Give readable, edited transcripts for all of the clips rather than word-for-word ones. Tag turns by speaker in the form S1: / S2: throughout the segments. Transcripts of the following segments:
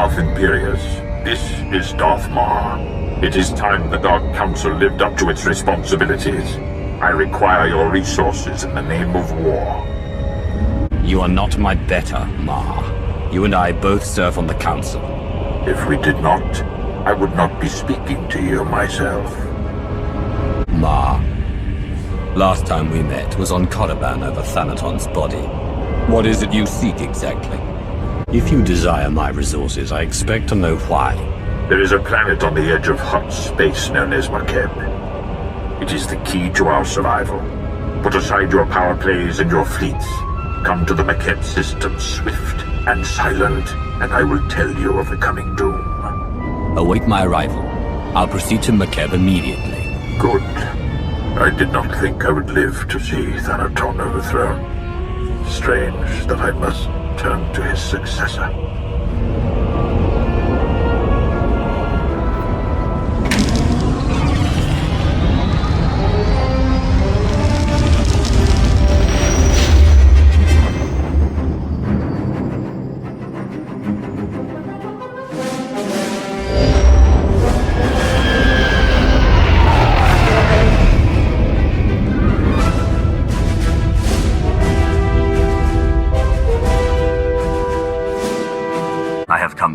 S1: enough, Imperius. This is Darth Maul. It is time the Dark Council lived up to its responsibilities. I require your resources in the name of war.
S2: You are not my better, Ma. You and I both serve on the Council.
S1: If we did not, I would not be speaking to you myself.
S2: Ma. Last time we met was on Korriban over Thanaton's body. What is it you seek exactly? If you desire my resources, I expect to know why.
S1: There is a planet on the edge of Hutt space known as Makeb. It is the key to our survival. Put aside your power plays and your fleets. Come to the Makeb system swift and silent, and I will tell you of the coming doom.
S2: Await my arrival. I'll proceed to Makeb immediately.
S1: Good. I did not think I would live to see Thanaton overthrown. Strange that I must turn to his successor.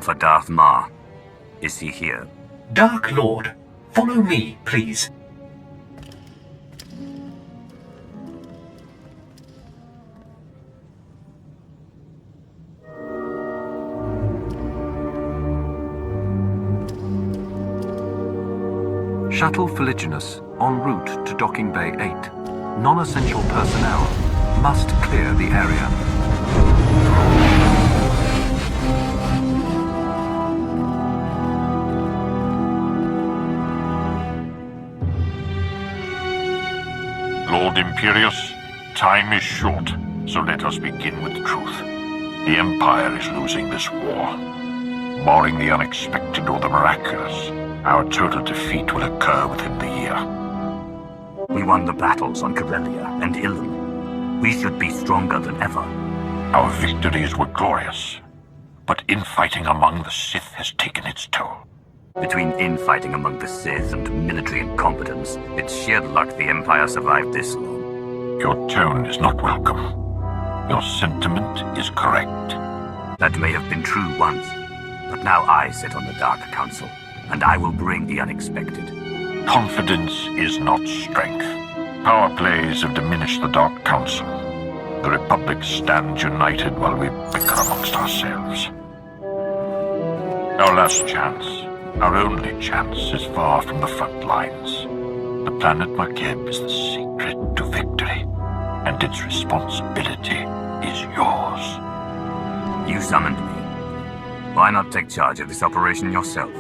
S2: For Darth Ma. Is he here?
S3: Dark Lord, follow me, please.
S4: Shuttle Fuliginous en route to Docking Bay 8. Non-essential personnel must clear the area.
S1: Lord Imperius, time is short, so let us begin with the truth. The Empire is losing this war. Barring the unexpected or the miraculous, our total defeat will occur within the year.
S2: We won the battles on Corellia and Ilum. We should be stronger than ever.
S1: Our victories were glorious, but infighting among the Sith has taken its toll.
S2: Between infighting among the Sith and military incompetence, it's sheer luck the Empire survived this long.
S1: Your tone is not welcome. Your sentiment is correct.
S2: That may have been true once, but now I sit on the Dark Council, and I will bring the unexpected.
S1: Confidence is not strength. Power plays have diminished the Dark Council. The Republic stands united while we bicker amongst ourselves. Our last chance, our only chance, is far from the front lines. The planet Makeb is the secret to victory, and its responsibility is yours.
S2: You summoned me. Why not take charge of this operation yourself?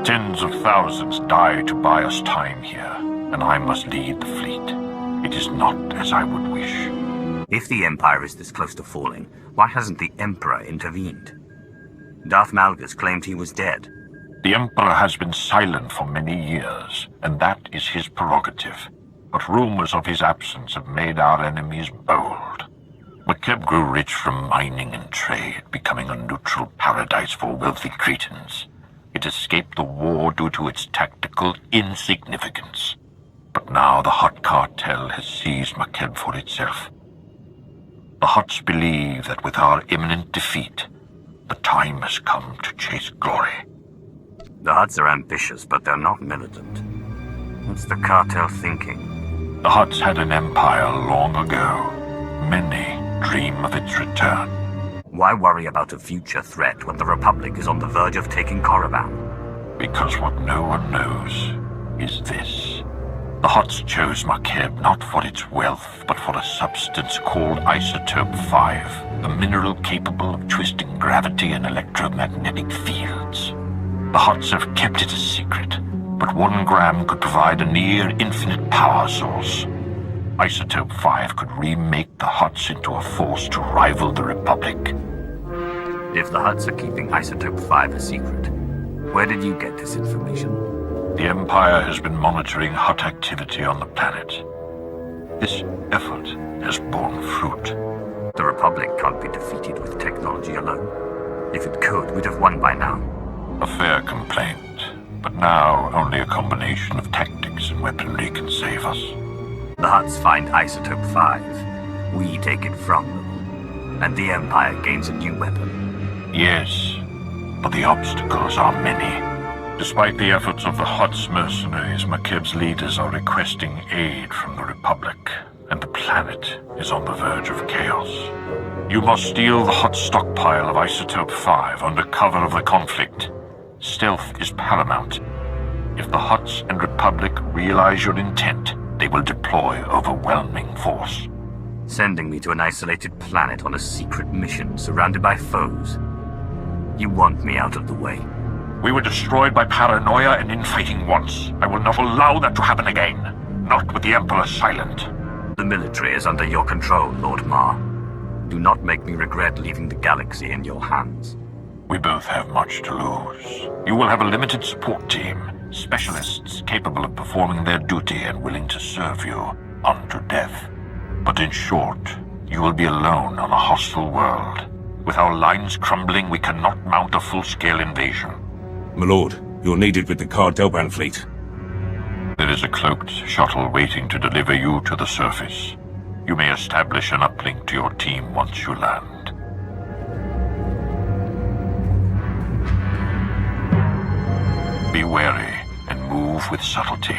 S1: Tens of thousands die to buy us time here, and I must lead the fleet. It is not as I would wish.
S2: If the Empire is this close to falling, why hasn't the Emperor intervened? Darth Malgus claimed he was dead.
S1: The Emperor has been silent for many years, and that is his prerogative. But rumors of his absence have made our enemies bold. Makeb grew rich from mining and trade, becoming a neutral paradise for wealthy Cretans. It escaped the war due to its tactical insignificance. But now the Hutt Cartel has seized Makeb for itself. The Hutts believe that with our imminent defeat, the time has come to chase glory.
S2: The Hutts are ambitious, but they're not militant. What's the Cartel thinking?
S1: The Hutts had an empire long ago. Many dream of its return.
S2: Why worry about a future threat when the Republic is on the verge of taking Korriban?
S1: Because what no one knows is this. The Hutts chose Makeb not for its wealth, but for a substance called Isotope 5, a mineral capable of twisting gravity and electromagnetic fields. The Hutts have kept it a secret, but 1 gram could provide a near-infinite power source. Isotope 5 could remake the Hutts into a force to rival the Republic.
S2: If the Hutts are keeping Isotope 5 a secret, where did you get this information?
S1: The Empire has been monitoring Hutt activity on the planet. This effort has borne fruit.
S2: The Republic can't be defeated with technology alone.
S5: If it could, we'd have won by now.
S1: A fair complaint, but now only a combination of tactics and weaponry can save us.
S5: The Hutts find Isotope 5. We take it from them. And the Empire gains a new weapon.
S1: Yes, but the obstacles are many. Despite the efforts of the Hutt's mercenaries, McKeb's leaders are requesting aid from the Republic, and the planet is on the verge of chaos. You must steal the Hutt stockpile of Isotope 5 under cover of the conflict. Stealth is paramount. If the Hutts and Republic realize your intent, they will deploy overwhelming force.
S5: Sending me to an isolated planet on a secret mission surrounded by foes. You want me out of the way.
S1: We were destroyed by paranoia and infighting once. I will not allow that to happen again. Not with the Emperor silent.
S5: The military is under your control, Lord Ma. Do not make me regret leaving the galaxy in your hands.
S1: We both have much to lose. You will have a limited support team. Specialists capable of performing their duty and willing to serve you unto death. But in short, you will be alone on a hostile world. With our lines crumbling, we cannot mount a full-scale invasion.
S6: My lord, you're needed with the Cartel fleet.
S1: There is a cloaked shuttle waiting to deliver you to the surface. You may establish an uplink to your team once you land. Be wary and move with subtlety.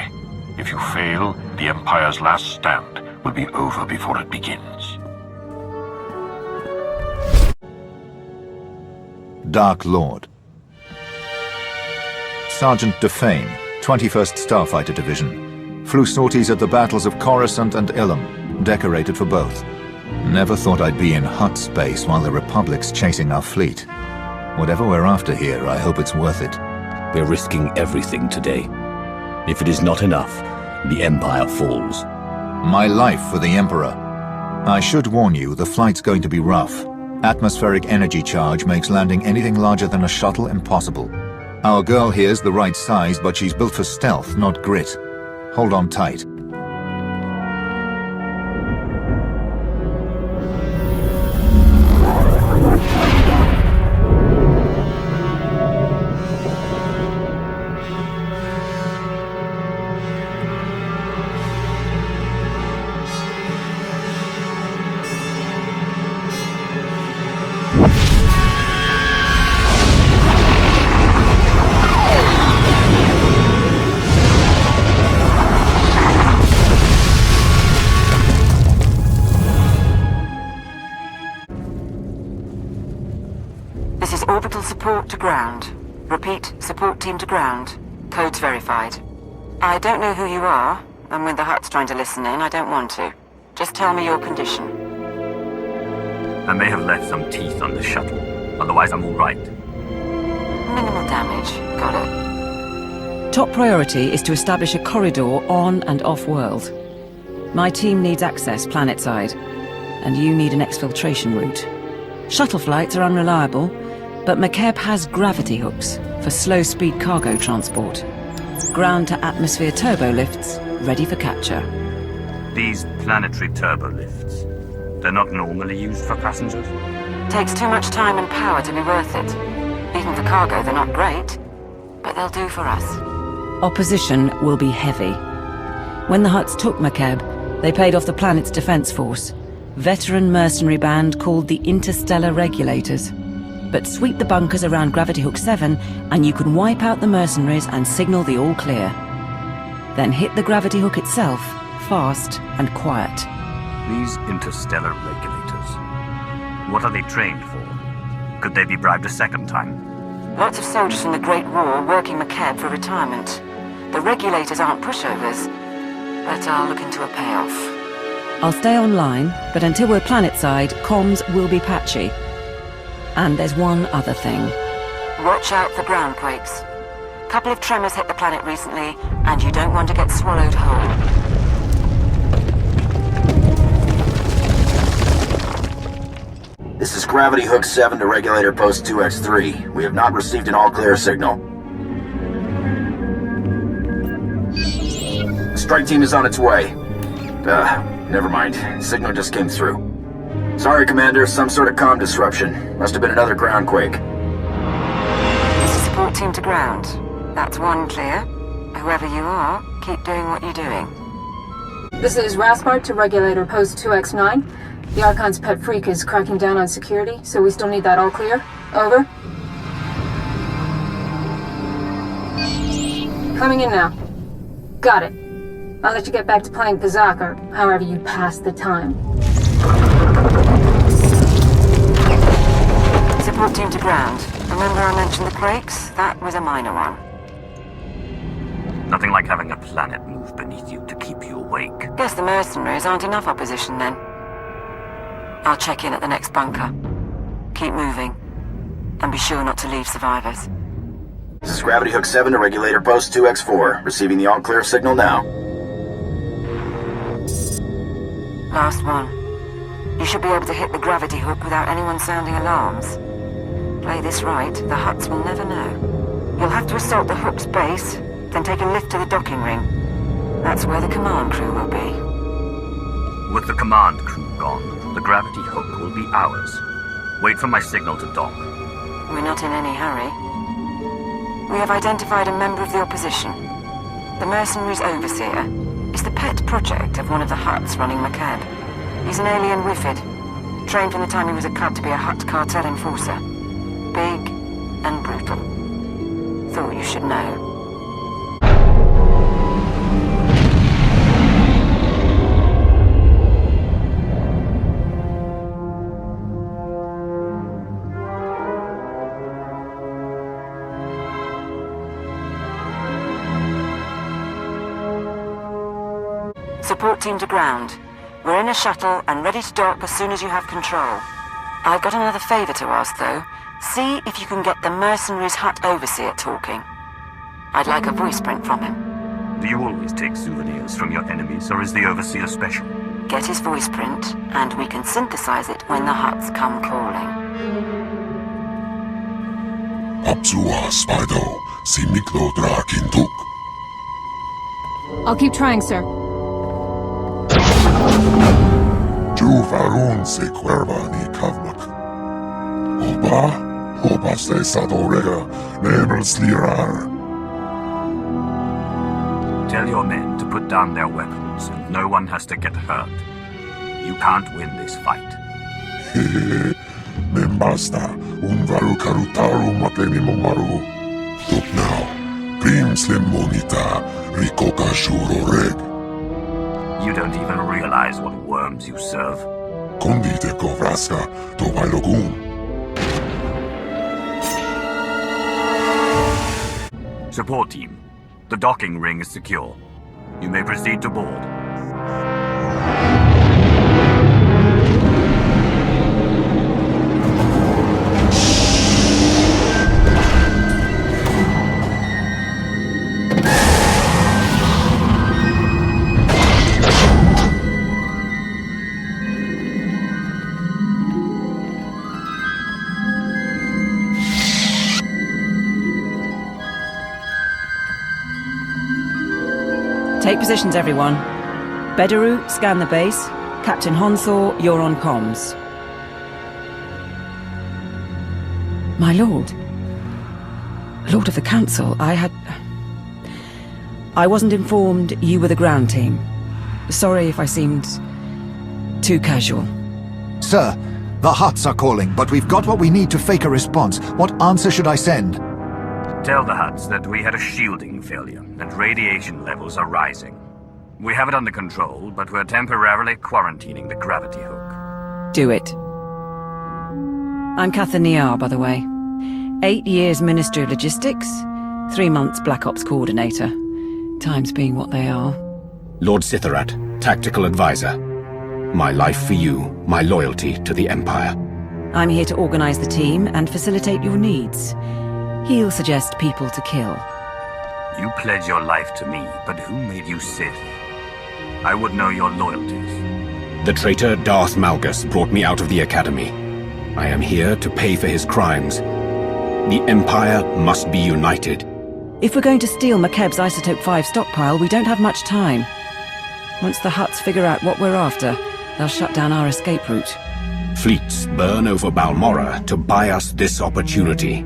S1: If you fail, the Empire's last stand will be over before it begins.
S7: Dark Lord. Sergeant Defane, 21st Starfighter Division. Flew sorties at the battles of Coruscant and Ilum, decorated for both. Never thought I'd be in Hutt space while the Republic's chasing our fleet. Whatever we're after here, I hope it's worth it.
S2: We're risking everything today. If it is not enough, the Empire falls.
S7: My life for the Emperor. I should warn you, the flight's going to be rough. Atmospheric energy charge makes landing anything larger than a shuttle impossible. Our girl here's the right size, but she's built for stealth, not grit. Hold on tight.
S8: This is orbital support to ground. Repeat, support team to ground. Codes verified. I don't know who you are, and when the Hutt's trying to listen in, I don't want to. Just tell me your condition.
S5: I may have left some teeth on the shuttle. Otherwise, I'm all right.
S8: Minimal damage. Got it.
S9: Top priority is to establish a corridor on and off-world. My team needs access planetside, and you need an exfiltration route. Shuttle flights are unreliable, but McKeb has gravity hooks for slow-speed cargo transport. Ground-to-atmosphere turbo lifts ready for capture.
S5: These planetary turbo lifts, they're not normally used for passengers?
S8: Takes too much time and power to be worth it. Even for cargo, they're not great, but they'll do for us.
S9: Opposition will be heavy. When the Hutts took McKeb, they paid off the planet's defense force, veteran mercenary band called the Interstellar Regulators. But sweep the bunkers around Gravity Hook 7 and you can wipe out the mercenaries and signal the all clear. Then hit the Gravity Hook itself, fast and quiet.
S5: These Interstellar Regulators, what are they trained for? Could they be bribed a second time?
S8: Lots of soldiers from the Great War working McKeb for retirement. The Regulators aren't pushovers, but are looking to a payoff.
S9: I'll stay online, but until we're planetside, comms will be patchy. And there's one other thing.
S8: Watch out for ground quakes. Couple of tremors hit the planet recently, and you don't want to get swallowed whole.
S10: This is Gravity Hook 7 to Regulator Post 2X3. We have not received an all-clear signal. The strike team is on its way. Never mind. Signal just came through. Sorry, Commander. Some sort of comm disruption. Must have been another ground quake.
S8: team to ground. That's one clear. Whoever you are, keep doing what you're doing.
S11: This is Raspart to Regulator Post 2X9. The Archon's pet freak is cracking down on security, so we still need that all clear. Over. Coming in now. Got it. I'll let you get back to playing Kazak, or however you pass the time.
S8: Support team to ground. Remember I mentioned the quakes? That was a minor one.
S5: Nothing like having a planet move beneath you to keep you awake.
S8: Guess the mercenaries aren't enough opposition then. I'll check in at the next bunker. Keep moving. And be sure not to leave survivors.
S10: This is Gravity Hook 7 to Regulator Post 2X4. Receiving the all-clear signal now.
S8: Last one. You should be able to hit the gravity hook without anyone sounding alarms. Play this right, the Hutts will never know. You'll have to assault the hook's base, then take a lift to the docking ring. That's where the command crew will be.
S5: With the command crew gone, the gravity hook will be ours. Wait for my signal to dock.
S8: We're not in any hurry. We have identified a member of the opposition. The Mercenaries' Overseer is the pet project of one of the Hutts running McCabe. He's an alien Wifid, trained from the time he was a cub to be a Hutt Cartel enforcer. Big and brutal. Thought you should know. Support team to ground. We're in a shuttle and ready to dock as soon as you have control. I've got another favor to ask, though. See if you can get the Mercenaries' Hutt Overseer talking. I'd like a voice print from him.
S5: Do you always take souvenirs from your enemies, or is the Overseer special?
S8: Get his voice print, and we can synthesize it when the Hutts come calling.
S12: Apsua Spido, si Miklo Drakintuk.
S11: I'll keep trying, sir.
S12: Juvarun se cuerva ni kavmak. Oba se sadorega, nebels lirar.
S5: Tell your men to put down their weapons, and no one has to get hurt. You can't win this fight.
S12: Hehe, membasta, varu karutaru mapeni momaru. Tuk now, primslim monita, rikoka shuro reg.
S5: You don't even realize what worms you serve.
S12: Kondite kovraska, to bailogun.
S5: Support team. The docking ring is secure. You may proceed to board.
S9: Take positions, everyone. Bedaru, scan the base. Captain Honthor, you're on comms. My lord. Lord of the Council, I wasn't informed you were the ground team. Sorry if I seemed too casual.
S7: Sir, the Hutts are calling, but we've got what we need to fake a response. What answer should I send?
S5: Tell the Hutts that we had a shielding failure, and radiation levels are rising. We have it under control, but we're temporarily quarantining the gravity hook.
S9: Do it. I'm Cather Niar, by the way. 8 years Ministry of Logistics, 3 months Black Ops Coordinator. Times being what they are.
S13: Lord Sithorat, Tactical Advisor. My life for you, my loyalty to the Empire.
S9: I'm here to organize the team and facilitate your needs. He'll suggest people to kill.
S5: You pledge your life to me, but who made you Sith? I would know your loyalties.
S13: The traitor Darth Malgus brought me out of the Academy. I am here to pay for his crimes. The Empire must be united.
S9: If we're going to steal McCabe's Isotope 5 stockpile, we don't have much time. Once the Hutts figure out what we're after, they'll shut down our escape route.
S13: Fleets burn over Balmorra to buy us this opportunity.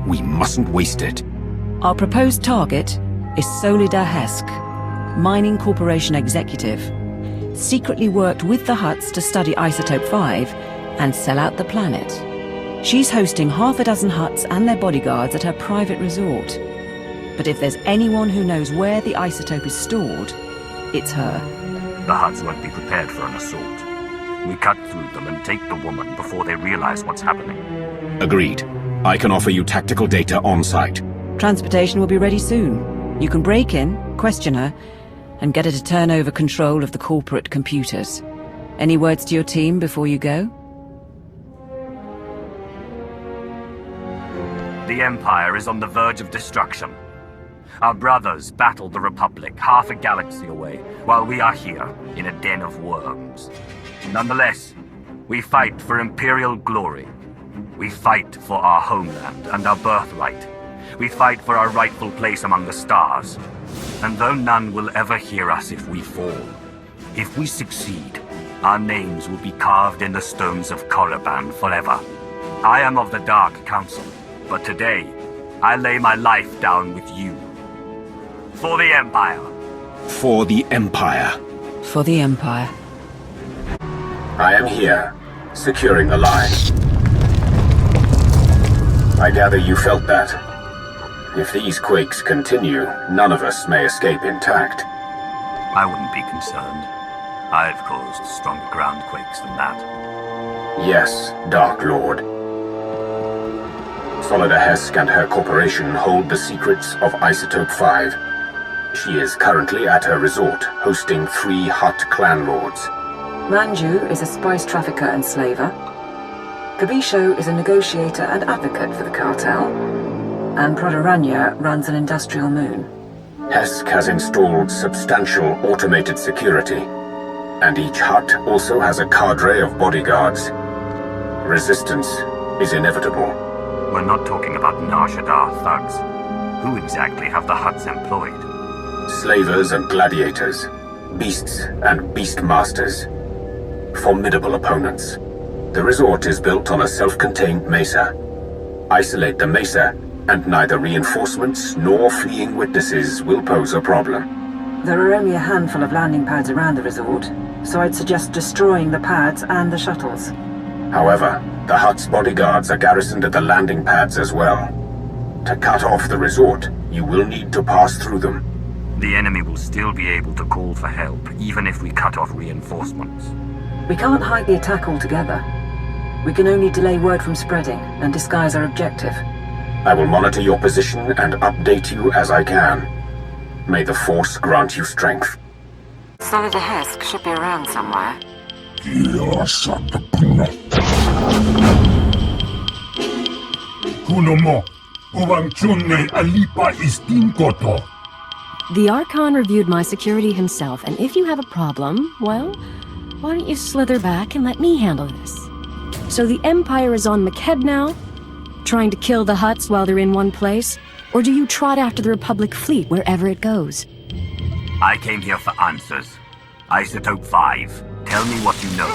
S13: We mustn't waste it.
S9: Our proposed target is Solida Hesk, Mining Corporation executive. Secretly worked with the Hutts to study Isotope 5 and sell out the planet. She's hosting half a dozen Hutts and their bodyguards at her private resort. But if there's anyone who knows where the isotope is stored, it's her.
S5: The Hutts won't be prepared for an assault. We cut through them and take the woman before they realize what's happening.
S13: Agreed. I can offer you tactical data on-site.
S9: Transportation will be ready soon. You can break in, question her, and get her to turn over control of the corporate computers. Any words to your team before you go?
S5: The Empire is on the verge of destruction. Our brothers battled the Republic half a galaxy away, while we are here, in a den of worms. Nonetheless, we fight for Imperial glory. We fight for our homeland and our birthright. We fight for our rightful place among the stars. And though none will ever hear us if we fall, if we succeed, our names will be carved in the stones of Korriban forever. I am of the Dark Council, but today, I lay my life down with you. For the Empire.
S13: For the Empire.
S9: For the Empire.
S13: I am here, securing the line. I gather you felt that. If these quakes continue, none of us may escape intact.
S5: I wouldn't be concerned. I've caused stronger ground quakes than that.
S13: Yes, Dark Lord. Solida Hesk and her corporation hold the secrets of Isotope 5. She is currently at her resort, hosting 3 Hutt clan lords.
S9: Manju is a spice trafficker and slaver. Gabisho is a negotiator and advocate for the Cartel. And Prodoranya runs an industrial moon.
S13: Hesk has installed substantial automated security, and each Hutt also has a cadre of bodyguards. Resistance is inevitable.
S5: We're not talking about Nar Shaddaa thugs. Who exactly have the Hutts employed?
S13: Slavers and gladiators, beasts and beastmasters. Formidable opponents. The resort is built on a self-contained mesa. Isolate the mesa, and neither reinforcements nor fleeing witnesses will pose a problem.
S9: There are only a handful of landing pads around the resort, so I'd suggest destroying the pads and the shuttles.
S13: However, the Hutt's bodyguards are garrisoned at the landing pads as well. To cut off the resort, you will need to pass through them.
S5: The enemy will still be able to call for help, even if we cut off reinforcements.
S9: We can't hide the attack altogether. We can only delay word from spreading and disguise our objective.
S13: I will monitor your position and update you as I can. May the Force grant you strength.
S8: Solida Hesk should be around somewhere.
S14: The Archon reviewed my security himself, and if you have a problem, well, why don't you slither back and let me handle this? So the Empire is on McKeb now? Trying to kill the Hutts while they're in one place? Or do you trot after the Republic fleet wherever it goes?
S5: I came here for answers. Isotope 5. Tell me what you know.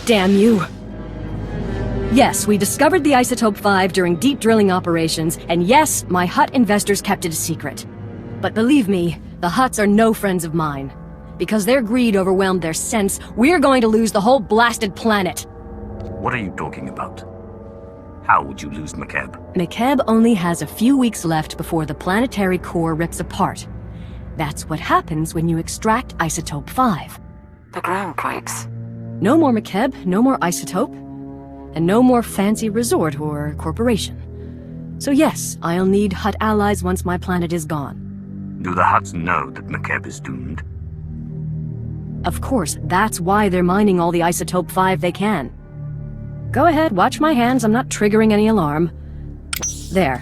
S14: Damn you. Yes, we discovered the Isotope 5 during deep drilling operations, and yes, my Hutt investors kept it a secret. But believe me, the Hutts are no friends of mine. Because their greed overwhelmed their sense, we're going to lose the whole blasted planet.
S5: What are you talking about? How would you lose McKeb?
S14: McKeb only has a few weeks left before the planetary core rips apart. That's what happens when you extract Isotope 5.
S8: The ground quakes.
S14: No more McKeb, no more Isotope, and no more fancy resort or corporation. So yes, I'll need Hutt allies once my planet is gone.
S5: Do the Hutts know that McKeb is doomed?
S14: Of course, that's why they're mining all the Isotope 5 they can. Go ahead, watch my hands, I'm not triggering any alarm. There.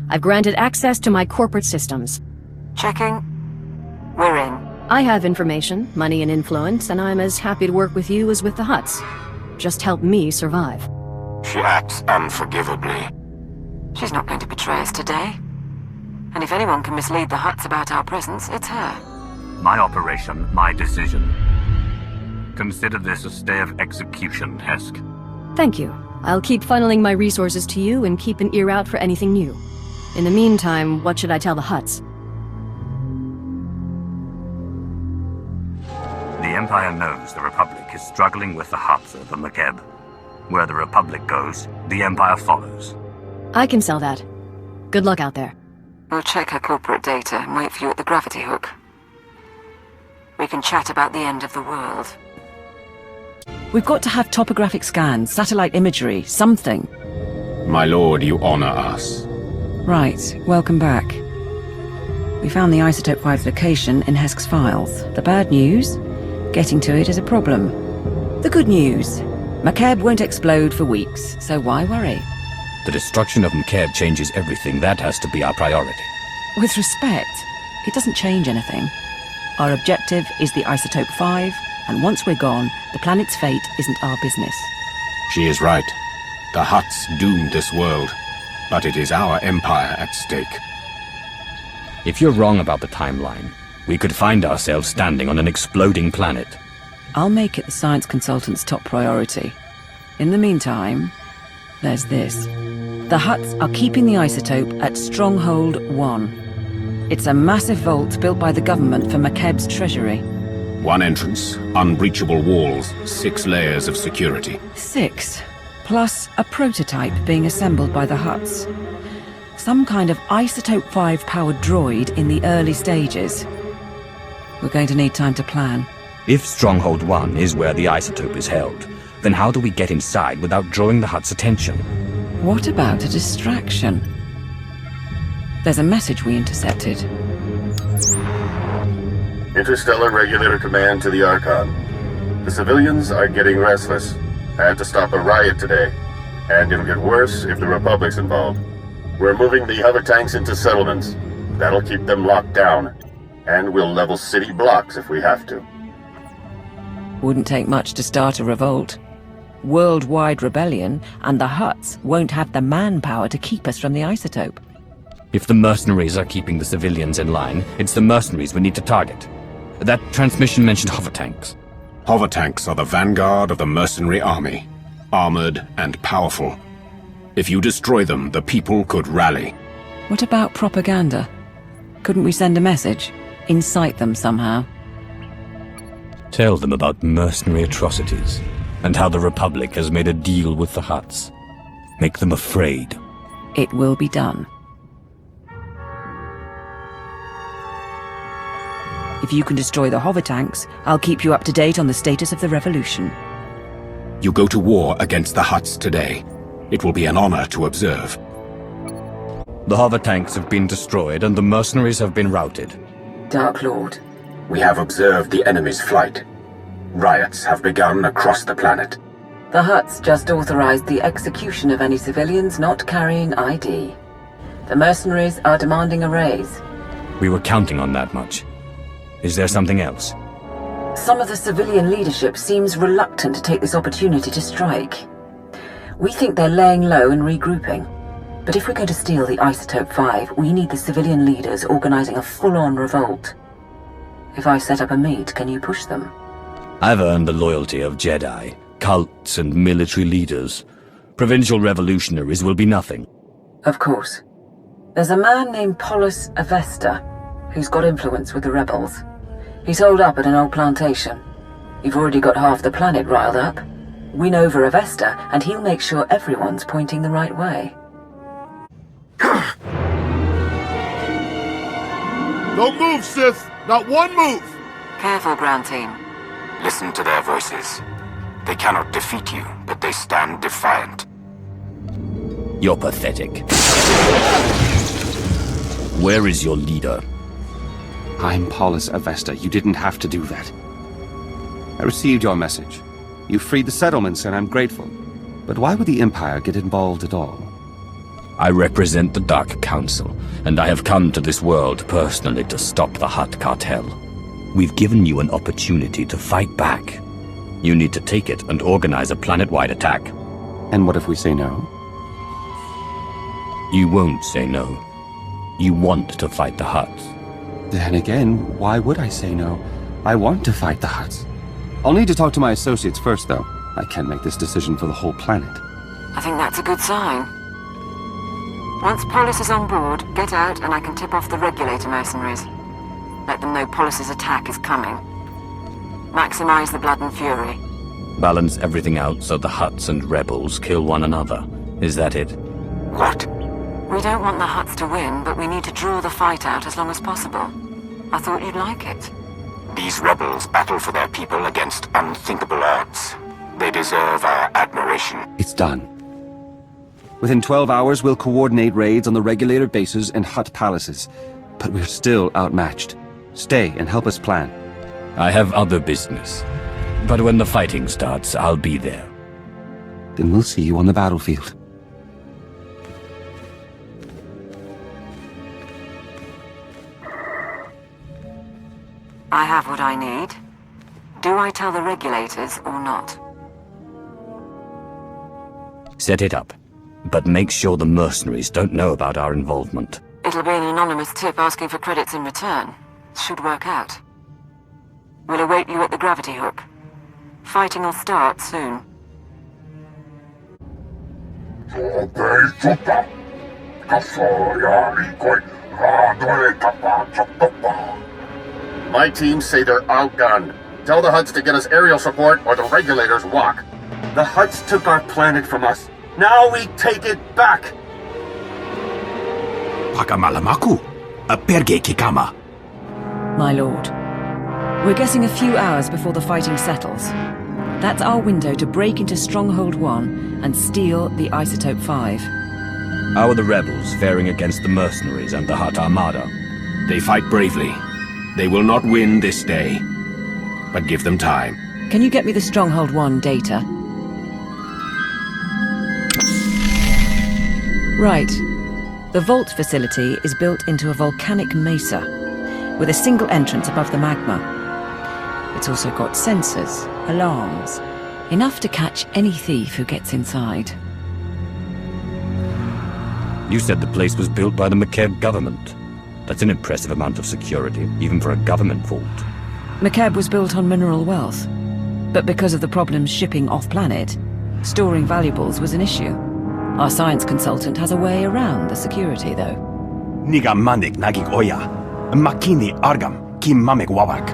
S14: I've granted access to my corporate systems.
S8: Checking. We're in.
S14: I have information, money and influence, and I'm as happy to work with you as with the Hutts. Just help me survive.
S13: She acts unforgivably.
S8: She's not going to betray us today. And if anyone can mislead the Hutts about our presence, it's her.
S5: My operation, my decision. Consider this a stay of execution, Hesk.
S14: Thank you. I'll keep funneling my resources to you and keep an ear out for anything new. In the meantime, what should I tell the Hutts?
S5: The Empire knows the Republic is struggling with the Hutts over McKeb. Where the Republic goes, the Empire follows.
S14: I can sell that. Good luck out there.
S8: We'll check her corporate data and wait for you at the gravity hook. We can chat about the end of the world.
S9: We've got to have topographic scans, satellite imagery, something.
S15: My lord, you honor us.
S9: Right, welcome back. We found the Isotope 5's location in Hesk's files. The bad news? Getting to it is a problem. The good news? McKeb won't explode for weeks, so why worry?
S2: The destruction of McKeb changes everything. That has to be our priority.
S9: With respect, it doesn't change anything. Our objective is the Isotope 5, and once we're gone, the planet's fate isn't our business.
S15: She is right. The Hutts doomed this world, but it is our empire at stake.
S2: If you're wrong about the timeline, we could find ourselves standing on an exploding planet.
S9: I'll make it the science consultant's top priority. In the meantime, there's this. The Hutts are keeping the isotope at Stronghold 1. It's a massive vault built by the government for McKeb's treasury.
S15: One entrance, unbreachable walls, 6 layers of security.
S9: 6, plus a prototype being assembled by the Hutts. Some kind of Isotope 5 powered droid in the early stages. We're going to need time to plan.
S2: If Stronghold 1 is where the isotope is held, then how do we get inside without drawing the Hutt's attention?
S9: What about a distraction? There's a message we intercepted.
S16: Interstellar Regulator Command to the Archon. The civilians are getting restless. I had to stop a riot today. And it'll get worse if the Republic's involved. We're moving the hover tanks into settlements. That'll keep them locked down. And we'll level city blocks if we have to.
S9: Wouldn't take much to start a revolt. Worldwide rebellion, and the Hutts won't have the manpower to keep us from the isotope.
S2: If the mercenaries are keeping the civilians in line, it's the mercenaries we need to target. That transmission mentioned hover tanks.
S15: Hover tanks are the vanguard of the mercenary army. Armored and powerful. If you destroy them, the people could rally.
S9: What about propaganda? Couldn't we send a message? Incite them somehow?
S2: Tell them about mercenary atrocities, and how the Republic has made a deal with the Hutts. Make them afraid.
S9: It will be done. If you can destroy the hover tanks, I'll keep you up to date on the status of the revolution.
S15: You go to war against the Hutts today. It will be an honor to observe.
S2: The hover tanks have been destroyed and the mercenaries have been routed.
S8: Dark Lord.
S13: We have observed the enemy's flight. Riots have begun across the planet.
S8: The Hutts just authorized the execution of any civilians not carrying ID. The mercenaries are demanding a raise.
S2: We were counting on that much. Is there something else?
S8: Some of the civilian leadership seems reluctant to take this opportunity to strike. We think they're laying low and regrouping. But if we're going to steal the Isotope 5, we need the civilian leaders organizing a full-on revolt. If I set up a meet, can you push them?
S2: I've earned the loyalty of Jedi, cults, and military leaders. Provincial revolutionaries will be nothing.
S8: Of course. There's a man named Polis Avesta, who's got influence with the rebels. He's holed up at an old plantation. You've already got half the planet riled up. Win over Avesta, and he'll make sure everyone's pointing the right way.
S12: Don't move, Sith! Not one move!
S8: Careful, ground team.
S10: Listen to their voices. They cannot defeat you, but they stand defiant.
S2: You're pathetic. Where is your leader?
S17: I'm Polis Avesta. You didn't have to do that. I received your message. You freed the settlements, and I'm grateful. But why would the Empire get involved at all?
S2: I represent the Dark Council, and I have come to this world personally to stop the Hutt Cartel. We've given you an opportunity to fight back. You need to take it and organize a planet-wide attack.
S17: And what if we say no?
S2: You won't say no. You want to fight the Hutts.
S17: Then again, why would I say no? I want to fight the Hutts. I'll need to talk to my associates first, though. I can't make this decision for the whole planet.
S8: I think that's a good sign. Once Polis is on board, get out and I can tip off the Regulator mercenaries. Let them know Polis's attack is coming. Maximize the blood and fury.
S2: Balance everything out so the Hutts and rebels kill one another. Is that it?
S10: What?
S8: We don't want the Hutts to win, but we need to draw the fight out as long as possible. I thought you'd like it.
S15: These rebels battle for their people against unthinkable odds. They deserve our admiration.
S17: It's done. Within 12 hours, we'll coordinate raids on the Regulator bases and Hutt palaces. But we're still outmatched. Stay and help us plan.
S2: I have other business. But when the fighting starts, I'll be there.
S17: Then we'll see you on the battlefield.
S8: I have what I need. Do I tell the Regulators or not?
S2: Set it up. But make sure the mercenaries don't know about our involvement.
S8: It'll be an anonymous tip asking for credits in return. Should work out. We'll await you at the gravity hook. Fighting will start soon.
S16: My teams say they're outgunned. Tell the Hutts to get us aerial support or the Regulators walk.
S5: The Hutts took our planet from us. Now we take it back!
S15: Pakamalamaku, a perge kikama.
S9: My lord, we're getting a few hours before the fighting settles. That's our window to break into Stronghold 1 and steal the Isotope 5.
S2: How are the rebels faring against the mercenaries and the Hutt Armada?
S15: They fight bravely. They will not win this day. But give them time.
S9: Can you get me the Stronghold 1 data? Right. The vault facility is built into a volcanic mesa, with a single entrance above the magma. It's also got sensors, alarms, enough to catch any thief who gets inside.
S2: You said the place was built by the McKeb government. That's an impressive amount of security, even for a government vault.
S9: McKeb was built on mineral wealth, but because of the problems shipping off-planet, storing valuables was an issue. Our science consultant has a way around the security, though.
S15: Niga manik nagig oya. Makini argam kim mamek wawak.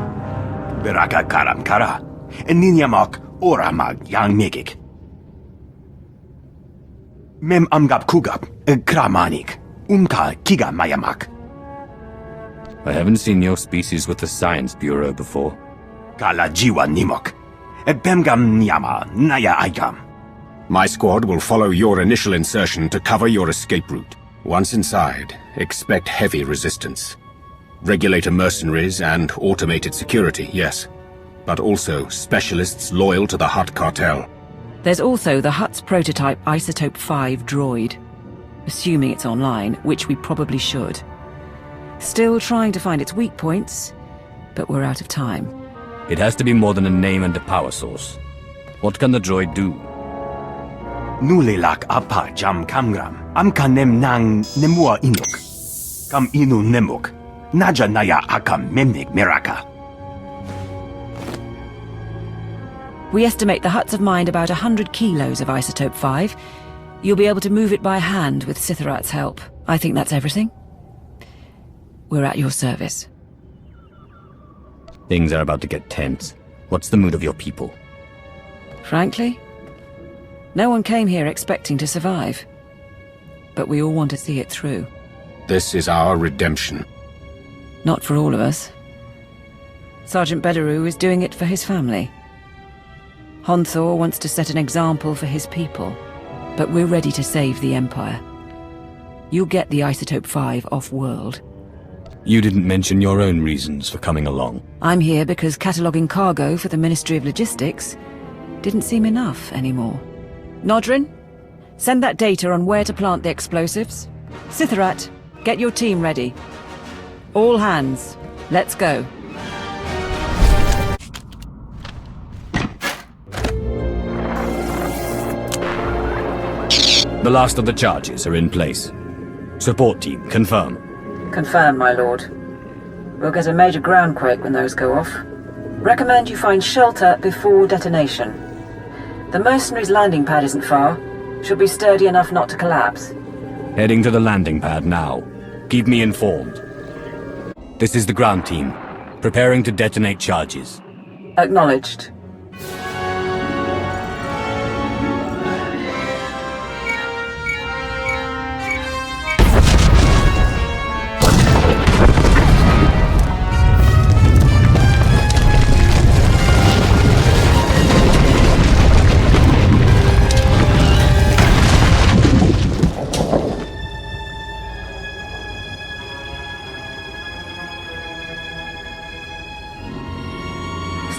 S15: Beraka karam kara. Ninyamak oramag yang megik. Mem amgab kugab kramanik. Umka kiga mayamak.
S2: I haven't seen your species with the Science Bureau before.
S15: Kala jiwa nimok. Bemgam nyama naya aigam. My squad will follow your initial insertion to cover your escape route. Once inside, expect heavy resistance. Regulator mercenaries and automated security, yes. But also specialists loyal to the Hutt Cartel.
S9: There's also the Hutt's prototype Isotope 5 droid. Assuming it's online, which we probably should. Still trying to find its weak points, but we're out of time.
S2: It has to be more than a name and a power source. What can the droid do?
S15: Nulelak apa jam kamgram. Amkanem nang nemua inuk. Kam inu nemuk. Naja naya akam memnik meraka.
S9: We estimate the Hutts have mined about 100 kilos of Isotope 5. You'll be able to move it by hand with Sithorat's help. I think that's everything. We're at your service.
S2: Things are about to get tense. What's the mood of your people?
S9: Frankly, no one came here expecting to survive. But we all want to see it through.
S15: This is our redemption.
S9: Not for all of us. Sergeant Bederu is doing it for his family. Honthor wants to set an example for his people. But we're ready to save the Empire. You'll get the Isotope 5 off-world.
S2: You didn't mention your own reasons for coming along.
S9: I'm here because cataloguing cargo for the Ministry of Logistics didn't seem enough anymore. Nodrin, send that data on where to plant the explosives. Sithorat, get your team ready. All hands, let's go.
S2: The last of the charges are in place. Support team, confirm.
S8: Confirmed, my lord. We'll get a major groundquake when those go off. Recommend you find shelter before detonation. The mercenaries' landing pad isn't far. Should be sturdy enough not to collapse.
S2: Heading to the landing pad now. Keep me informed. This is the ground team. Preparing to detonate charges.
S9: Acknowledged.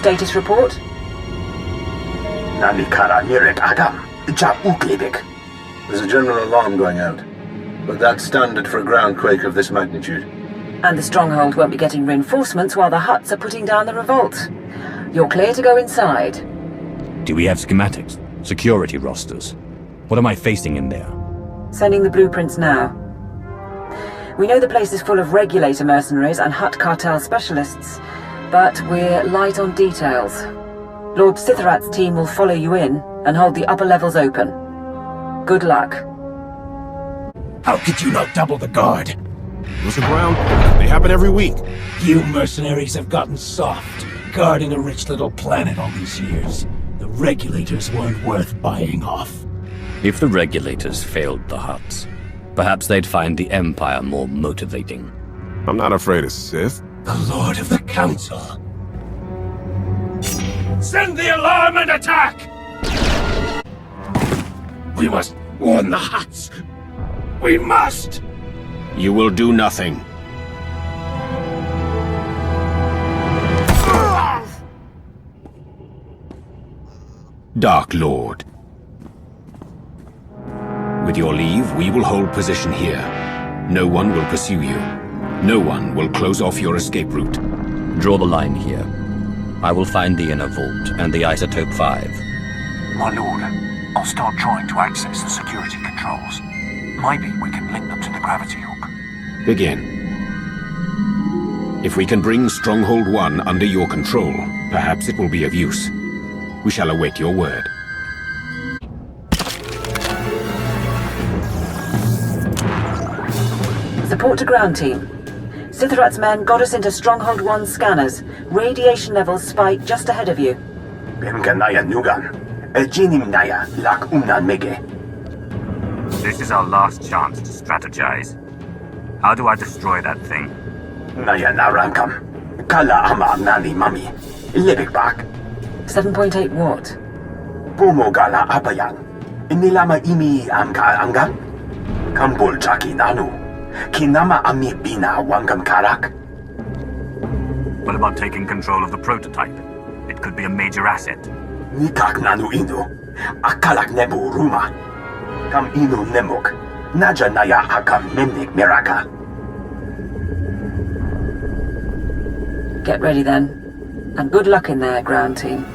S9: Status report?
S10: There's a general alarm going out, but that's standard for a ground quake of this magnitude.
S9: And the stronghold won't be getting reinforcements while the Hutts are putting down the revolt. You're clear to go inside.
S2: Do we have schematics? Security rosters? What am I facing in there?
S9: Sending the blueprints now. We know the place is full of regulator mercenaries and Hutt cartel specialists, but we're light on details. Lord Sithorat's team will follow you in and hold the upper levels open. Good luck.
S18: How could you not double the guard?
S12: Those are ground. They happen every week.
S18: You mercenaries have gotten soft, guarding a rich little planet all these years. The regulators weren't worth buying off.
S2: If the regulators failed the Hutts, perhaps they'd find the Empire more motivating.
S12: I'm not afraid of Sith.
S18: The Lord of the Council. Send the alarm and attack! We must warn the Hutts. We must!
S15: You will do nothing. Dark Lord. With your leave, we will hold position here. No one will pursue you. No one will close off your escape route.
S2: Draw the line here. I will find the inner vault and the Isotope 5.
S4: My lord, I'll start trying to access the security controls. Maybe we can link them to the gravity hook.
S15: Begin. If we can bring Stronghold 1 under your control, perhaps it will be of use. We shall await your word.
S9: Support to ground team. Sithorat's men got us into Stronghold 1 scanners. Radiation levels spike just ahead of you.
S5: This is our last chance to strategize. How do I destroy that thing?
S9: 7.8 watt.
S10: Pumogala apayan. Inilama imi amka angam. Kambul chaki nanu. Kinama ami bina wangam karak.
S5: What about taking control of the prototype? It could be a major asset.
S10: Nikak nanu inu. Akalak nebu ruma. Kam inu nemuk. Naja naya akam memnik miraka.
S9: Get ready then. And good luck in there, ground team.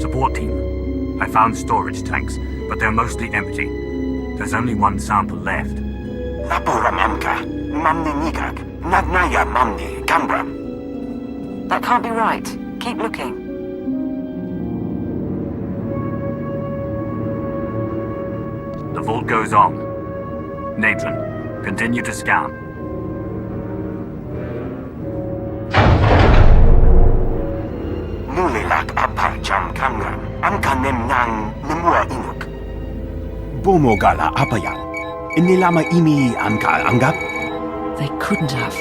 S5: Support team. I found storage tanks, but they're mostly empty. There's only one sample left.
S8: That can't be right. Keep looking.
S5: The vault goes on. Nathan, continue to scan.
S10: Nulilak apa jam kamram. Amkanem nang nemua inuk. Bumogala apa yang? Inilama imi amka anggap?
S9: They couldn't have.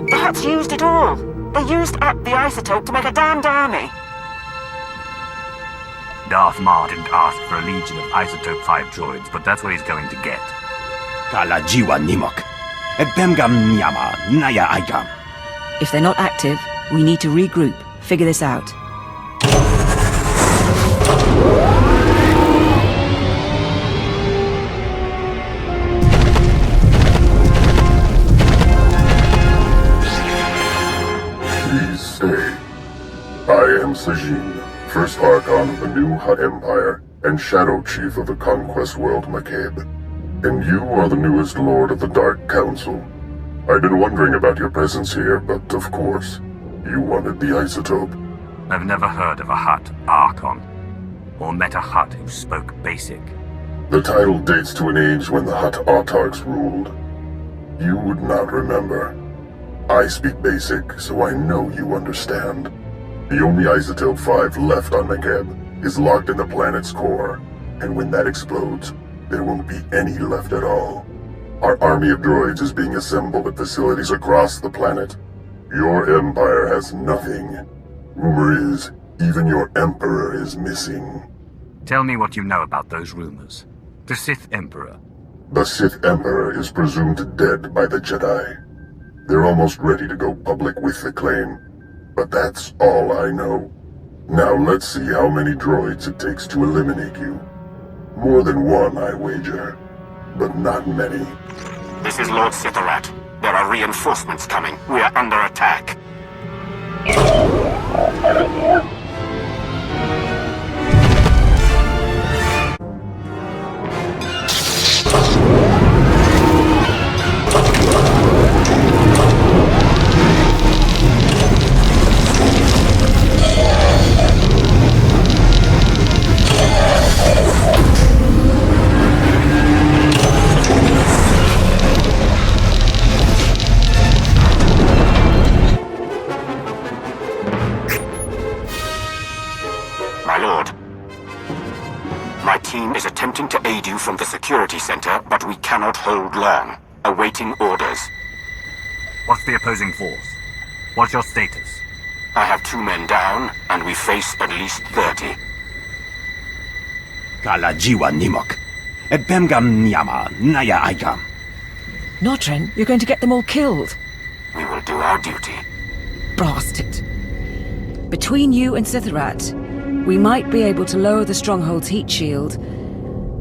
S8: The Hutts used it all. They used up the isotope to make a damned army.
S5: Darth Maul didn't ask for a legion of Isotope 5 droids, but that's what he's going to get.
S15: Kala jiwa nimok. Bemgam nyama naya aigam.
S9: If they're not active, we need to regroup, figure this out.
S12: Please stay. I am Sajin, First Archon of the new Hutt Empire, and Shadow Chief of the Conquest World Makeb. And you are the newest Lord of the Dark Council. I've been wondering about your presence here, but of course, you wanted the isotope.
S5: I've never heard of a Hutt Archon, or met a Hutt who spoke Basic.
S12: The title dates to an age when the Hutt autarchs ruled. You would not remember. I speak Basic, so I know you understand. The only isotope 5 left on Makeb is locked in the planet's core, and when that explodes, there won't be any left at all. Our army of droids is being assembled at facilities across the planet. Your empire has nothing. Rumor is, even your emperor is missing.
S5: Tell me what you know about those rumors. The Sith Emperor.
S12: The Sith Emperor is presumed dead by the Jedi. They're almost ready to go public with the claim, but that's all I know. Now let's see how many droids it takes to eliminate you. More than one, I wager, but not many.
S15: This is Lord Sithorat. There are reinforcements coming. We are under attack. Is attempting to aid you from the security center, but we cannot hold long. Awaiting orders.
S5: What's the opposing force? What's your status?
S15: I have 2 men down, and we face at least 30. Kalajiwa Nimok. Ebemgam Nyama Naya Igam.
S9: Notren, you're going to get them all killed.
S15: We will do our duty.
S9: Blast it. Between you and Sithorat, we might be able to lower the stronghold's heat shield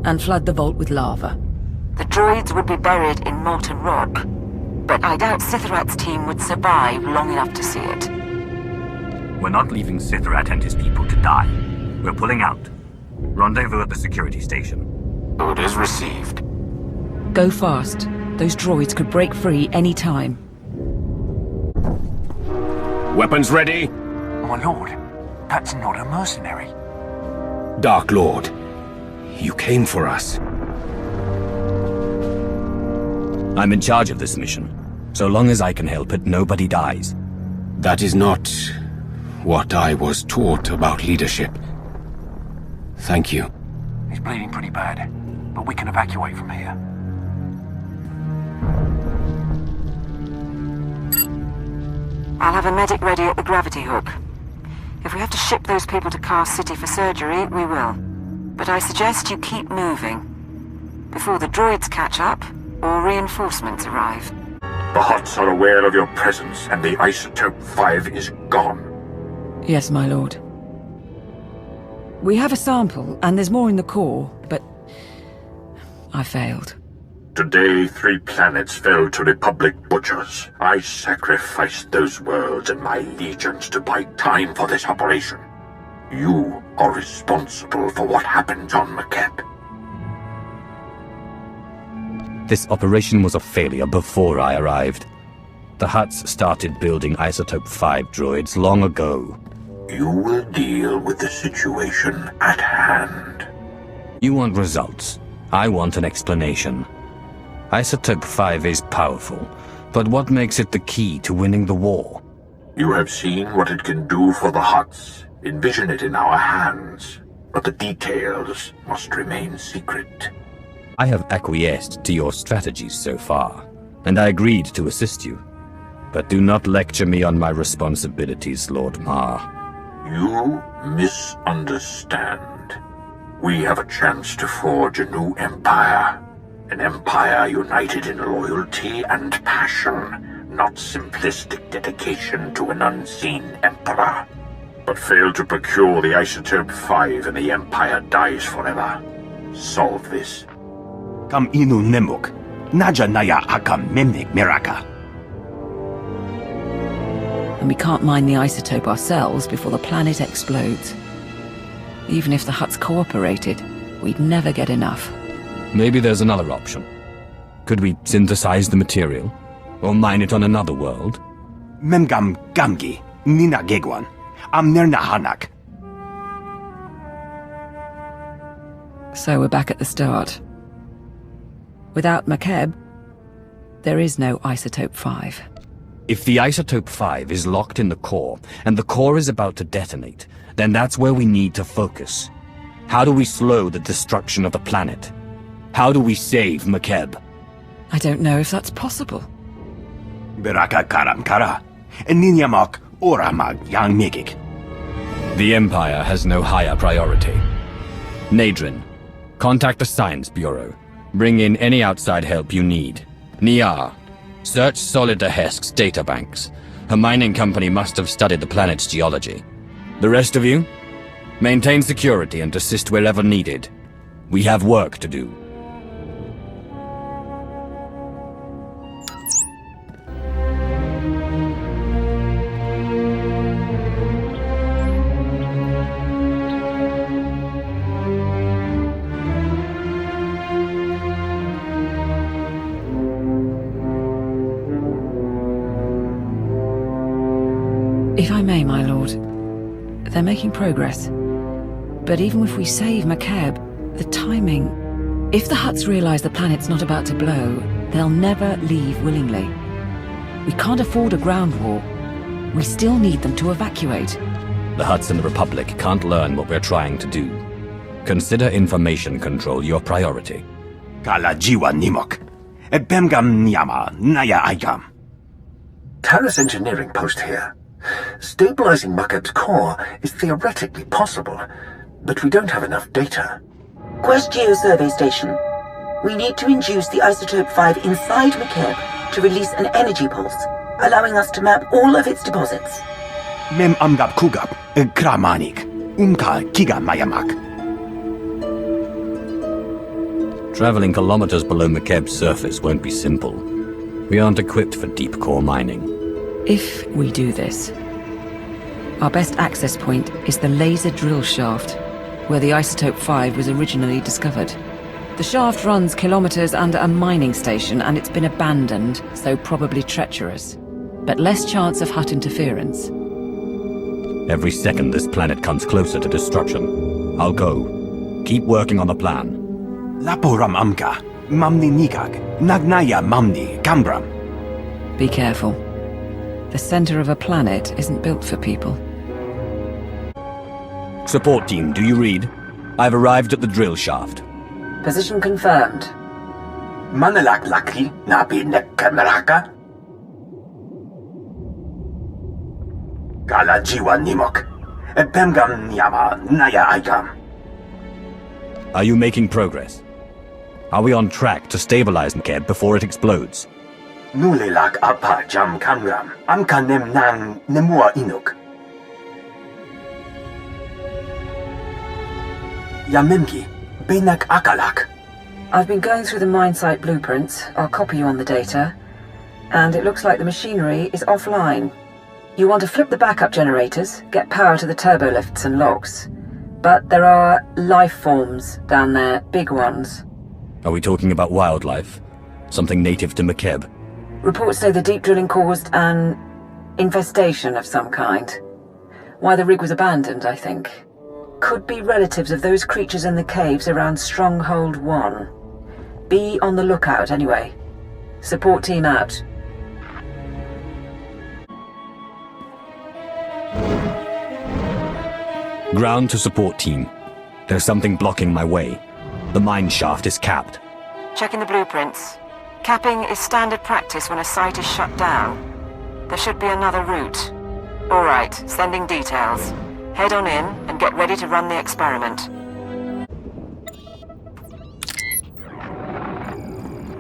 S9: and flood the vault with lava.
S8: The droids would be buried in molten rock, but I doubt Sithorat's team would survive long enough to see it.
S5: We're not leaving Sithorat and his people to die. We're pulling out. Rendezvous at the security station.
S15: Orders received.
S9: Go fast. Those droids could break free any time.
S15: Weapons ready?
S3: My lord, that's not a mercenary.
S15: Dark Lord, you came for us.
S2: I'm in charge of this mission. So long as I can help it, nobody dies.
S15: That is not what I was taught about leadership. Thank you.
S3: He's bleeding pretty bad, but we can evacuate from here.
S8: I'll have a medic ready at the gravity hook. If we have to ship those people to Car City for surgery, we will. But I suggest you keep moving. Before the droids catch up, or reinforcements arrive.
S1: The Hutts are aware of your presence, and the isotope 5 is gone.
S9: Yes, my lord. We have a sample, and there's more in the core, but I failed.
S1: Today, 3 planets fell to Republic butchers. I sacrificed those worlds and my legions to buy time for this operation. You are responsible for what happened on Makeb.
S2: This operation was a failure before I arrived. The Hutts started building Isotope 5 droids long ago.
S1: You will deal with the situation at hand.
S2: You want results. I want an explanation. Isotope 5 is powerful, but what makes it the key to winning the war?
S1: You have seen what it can do for the Hutts. Envision it in our hands, but the details must remain secret.
S2: I have acquiesced to your strategies so far, and I agreed to assist you. But do not lecture me on my responsibilities, Lord Mar.
S1: You misunderstand. We have a chance to forge a new empire. An empire united in loyalty and passion, not simplistic dedication to an unseen emperor. but fail to procure the Isotope 5 and the Empire dies forever. Solve this.
S15: Kam inu nemuk. Naja naya akam memnik miraka.
S9: And we can't mine the isotope ourselves before the planet explodes. Even if the Hutts cooperated, we'd never get enough.
S2: Maybe there's another option. Could we synthesize the material? Or mine it on another world?
S15: Memgam gamgi. Nina gegwan. Amnerna hanak.
S9: So we're back at the start. Without McKeb, there is no Isotope 5.
S2: If the Isotope 5 is locked in the core, and the core is about to detonate, then that's where we need to focus. How do we slow the destruction of the planet? How do we save McKeb?
S9: I don't know if that's possible.
S15: Beraka karam kara. Ninyamak oramag yang megik.
S2: The Empire has no higher priority. Nadrin, contact the Science Bureau. Bring in any outside help you need. Niar, search Solida Hesk's databanks. Her mining company must have studied the planet's geology. The rest of you? Maintain security and assist wherever needed. We have work to do.
S9: If I may, my lord, they're making progress. But even if we save McKeb, the timing... If the Hutts realize the planet's not about to blow, they'll never leave willingly. We can't afford a ground war. We still need them to evacuate.
S2: The Hutts and the Republic can't learn what we're trying to do. Consider information control your priority.
S15: Kala jiwa nimok. Bemgam nyama naya aigam.
S3: Terrace engineering post here. Stabilizing McKeb's core is theoretically possible, but we don't have enough data.
S19: Quest Geo Survey Station. We need to induce the Isotope 5 inside McKeb to release an energy pulse, allowing us to map all of its deposits.
S15: Mem amgab kugab, kramanik, kiga mayamak.
S2: Traveling kilometers below McKeb's surface won't be simple. We aren't equipped for deep core mining.
S9: If we do this, our best access point is the laser drill shaft, where the Isotope 5 was originally discovered. The shaft runs kilometers under a mining station, and it's been abandoned, so probably treacherous. But less chance of Hutt interference.
S2: Every second this planet comes closer to destruction. I'll go. Keep working on the plan.
S15: Laporam amka, mamni nikag, nagnaya mamni, kambram.
S9: Be careful. The center of a planet isn't built for people.
S2: Support team, do you read? I've arrived at the drill shaft.
S19: Position confirmed.
S10: Manalak laki nabi nekkameraka. Kala jiwa nimok. Bemgam nyama naya aigam.
S2: Are you making progress? Are we on track to stabilize McKeb before it explodes?
S10: Nulilak apa jam kamram. Amka nem nang nemua inuk. Yamemki, benak akalak.
S11: I've been going through the mine site blueprints. I'll copy you on the data. And it looks like the machinery is offline. You want to flip the backup generators, get power to the turbo lifts and logs. But there are life forms down there, big ones.
S2: Are we talking about wildlife? Something native to McKeb?
S11: Reports say the deep drilling caused an infestation of some kind. Why the rig was abandoned, I think. Could be relatives of those creatures in the caves around Stronghold 1. Be on the lookout anyway. Support team out.
S2: Ground to support team. There's something blocking my way. The mine shaft is capped.
S8: Checking the blueprints. Capping is standard practice when a site is shut down. There should be another route. All right, sending details. Head on in and get ready to run the experiment.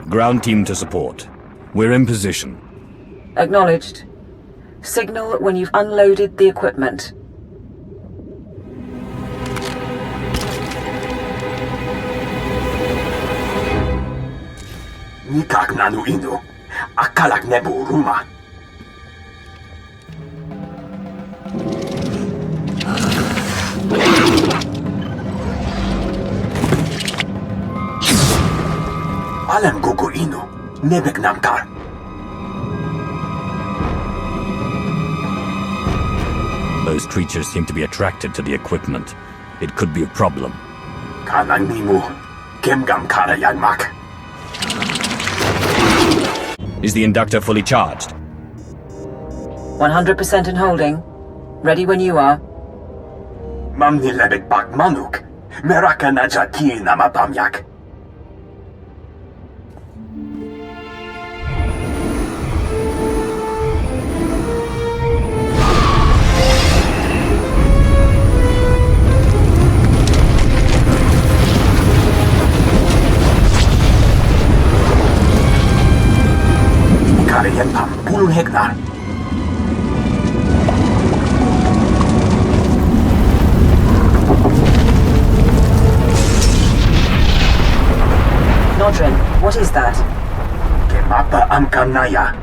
S2: Ground team to support. We're in position.
S11: Acknowledged. Signal when you've unloaded the equipment.
S10: Nikak nanu inu. Akalak nebu ruma. Alam gugu inu. Nebek namkar.
S5: Those creatures seem to be attracted to the equipment. It could be a problem.
S10: Kanang nimu. Kemgam kara yanmak.
S5: Is the inductor fully charged?
S11: 100% in holding. Ready when you are.
S10: Mamni lebek bak manuk. Meraka naja ki nama pamyak. Karayan pam 10 hektar.
S11: Nodrin, what is that?
S10: Kemapa amkam naya.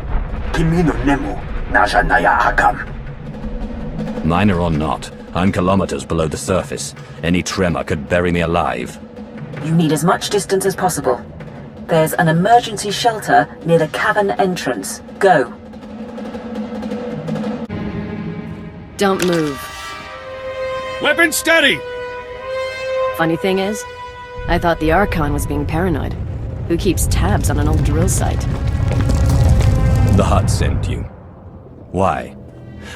S10: Kimino nemu. Naja naya akam.
S5: Minor or not, I'm kilometers below the surface. Any tremor could bury me alive.
S11: You need as much distance as possible. There's an emergency shelter near the cavern entrance. Go.
S14: Don't move.
S6: Weapon steady!
S14: Funny thing is, I thought the Archon was being paranoid. Who keeps tabs on an old drill site?
S5: The Hutt sent you. Why?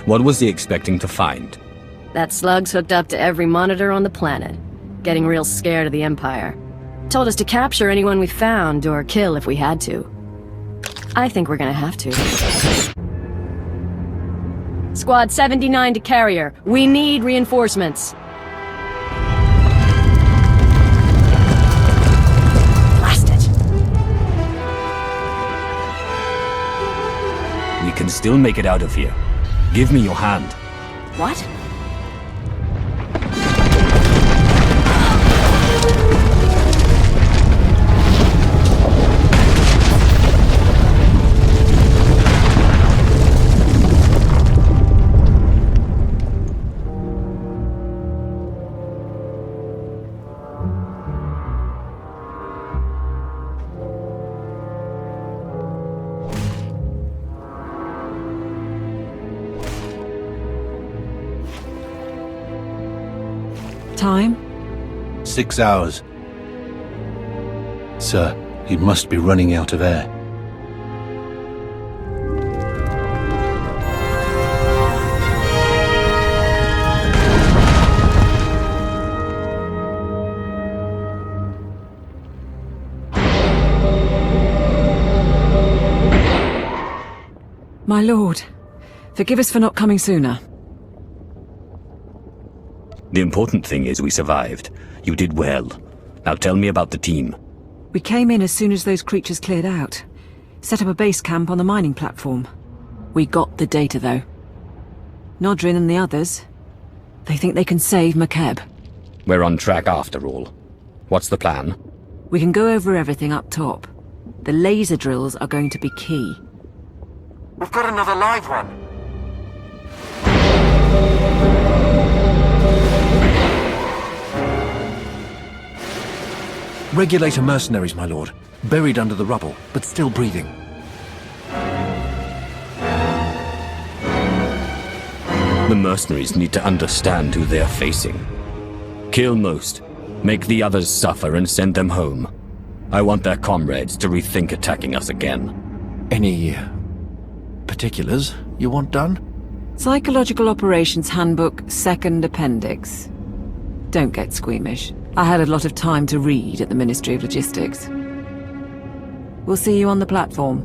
S5: What was he expecting to find?
S14: That slug's hooked up to every monitor on the planet. Getting real scared of the Empire. Told us to capture anyone we found, or kill if we had to. I think we're gonna have to. Squad 79 to carrier. We need reinforcements. Blast it.
S5: We can still make it out of here. Give me your hand.
S14: What?
S9: Time?
S20: 6 hours. Sir, he must be running out of air.
S9: My lord, forgive us for not coming sooner.
S5: The important thing is we survived. You did well. Now tell me about the team.
S9: We came in as soon as those creatures cleared out. Set up a base camp on the mining platform. We got the data, though. Nodrin and the others, they think they can save McKeb.
S5: We're on track after all. What's the plan?
S9: We can go over everything up top. The laser drills are going to be key.
S3: We've got another live one.
S4: Regulator mercenaries, my lord. Buried under the rubble, but still breathing.
S5: The mercenaries need to understand who they're facing. Kill most, make the others suffer and send them home. I want their comrades to rethink attacking us again.
S4: Any particulars you want done?
S9: Psychological Operations Handbook, Second Appendix. Don't get squeamish. I had a lot of time to read at the Ministry of Logistics. We'll see you on the platform.